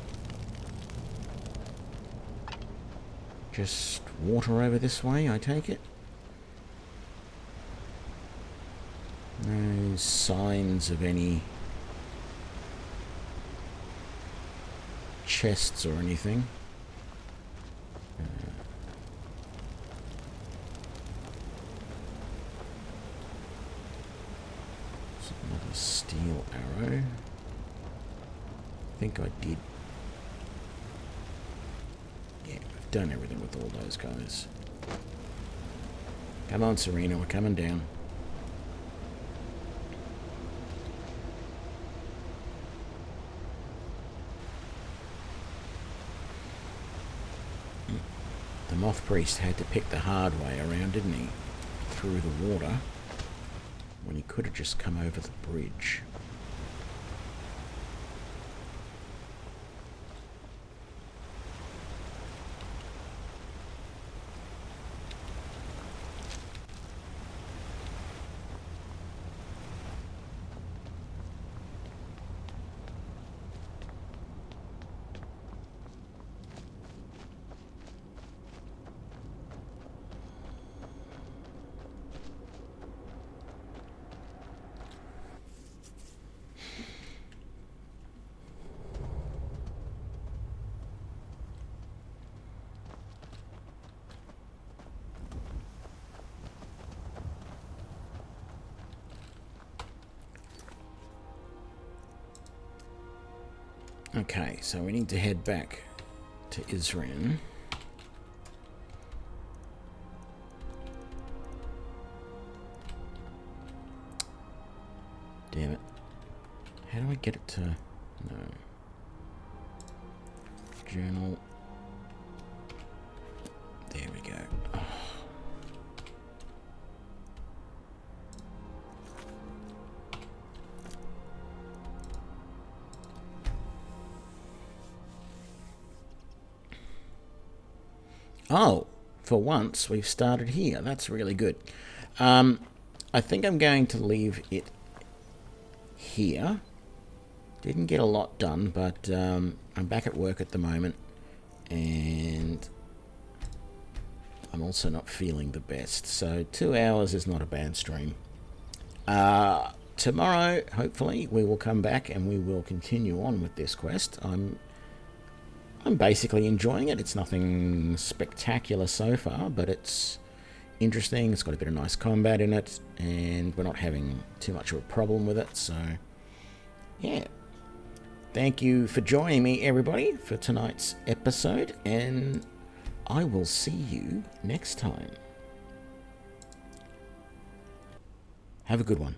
Just water over this way, I take it. No signs of any chests or anything. Another steel arrow. I think I did. Yeah, we've done everything with all those guys. Come on, Serena, we're coming down. The Moth Priest had to pick the hard way around, didn't he? Through the water, when he could have just come over the bridge. Okay, so we need to head back to Isran. Damn it. How do I get it to... No. Journal. There we go. Oh. Oh, for once we've started here. That's really good. I think I'm going to leave it here. Didn't get a lot done, but I'm back at work at the moment, and I'm also not feeling the best. So 2 hours is not a bad stream. Tomorrow, hopefully, we will come back and we will continue on with this quest. I'm basically enjoying it. It's nothing spectacular so far, but it's interesting. It's got a bit of nice combat in it, and we're not having too much of a problem with it. So, yeah. Thank you for joining me, everybody, for tonight's episode, and I will see you next time. Have a good one.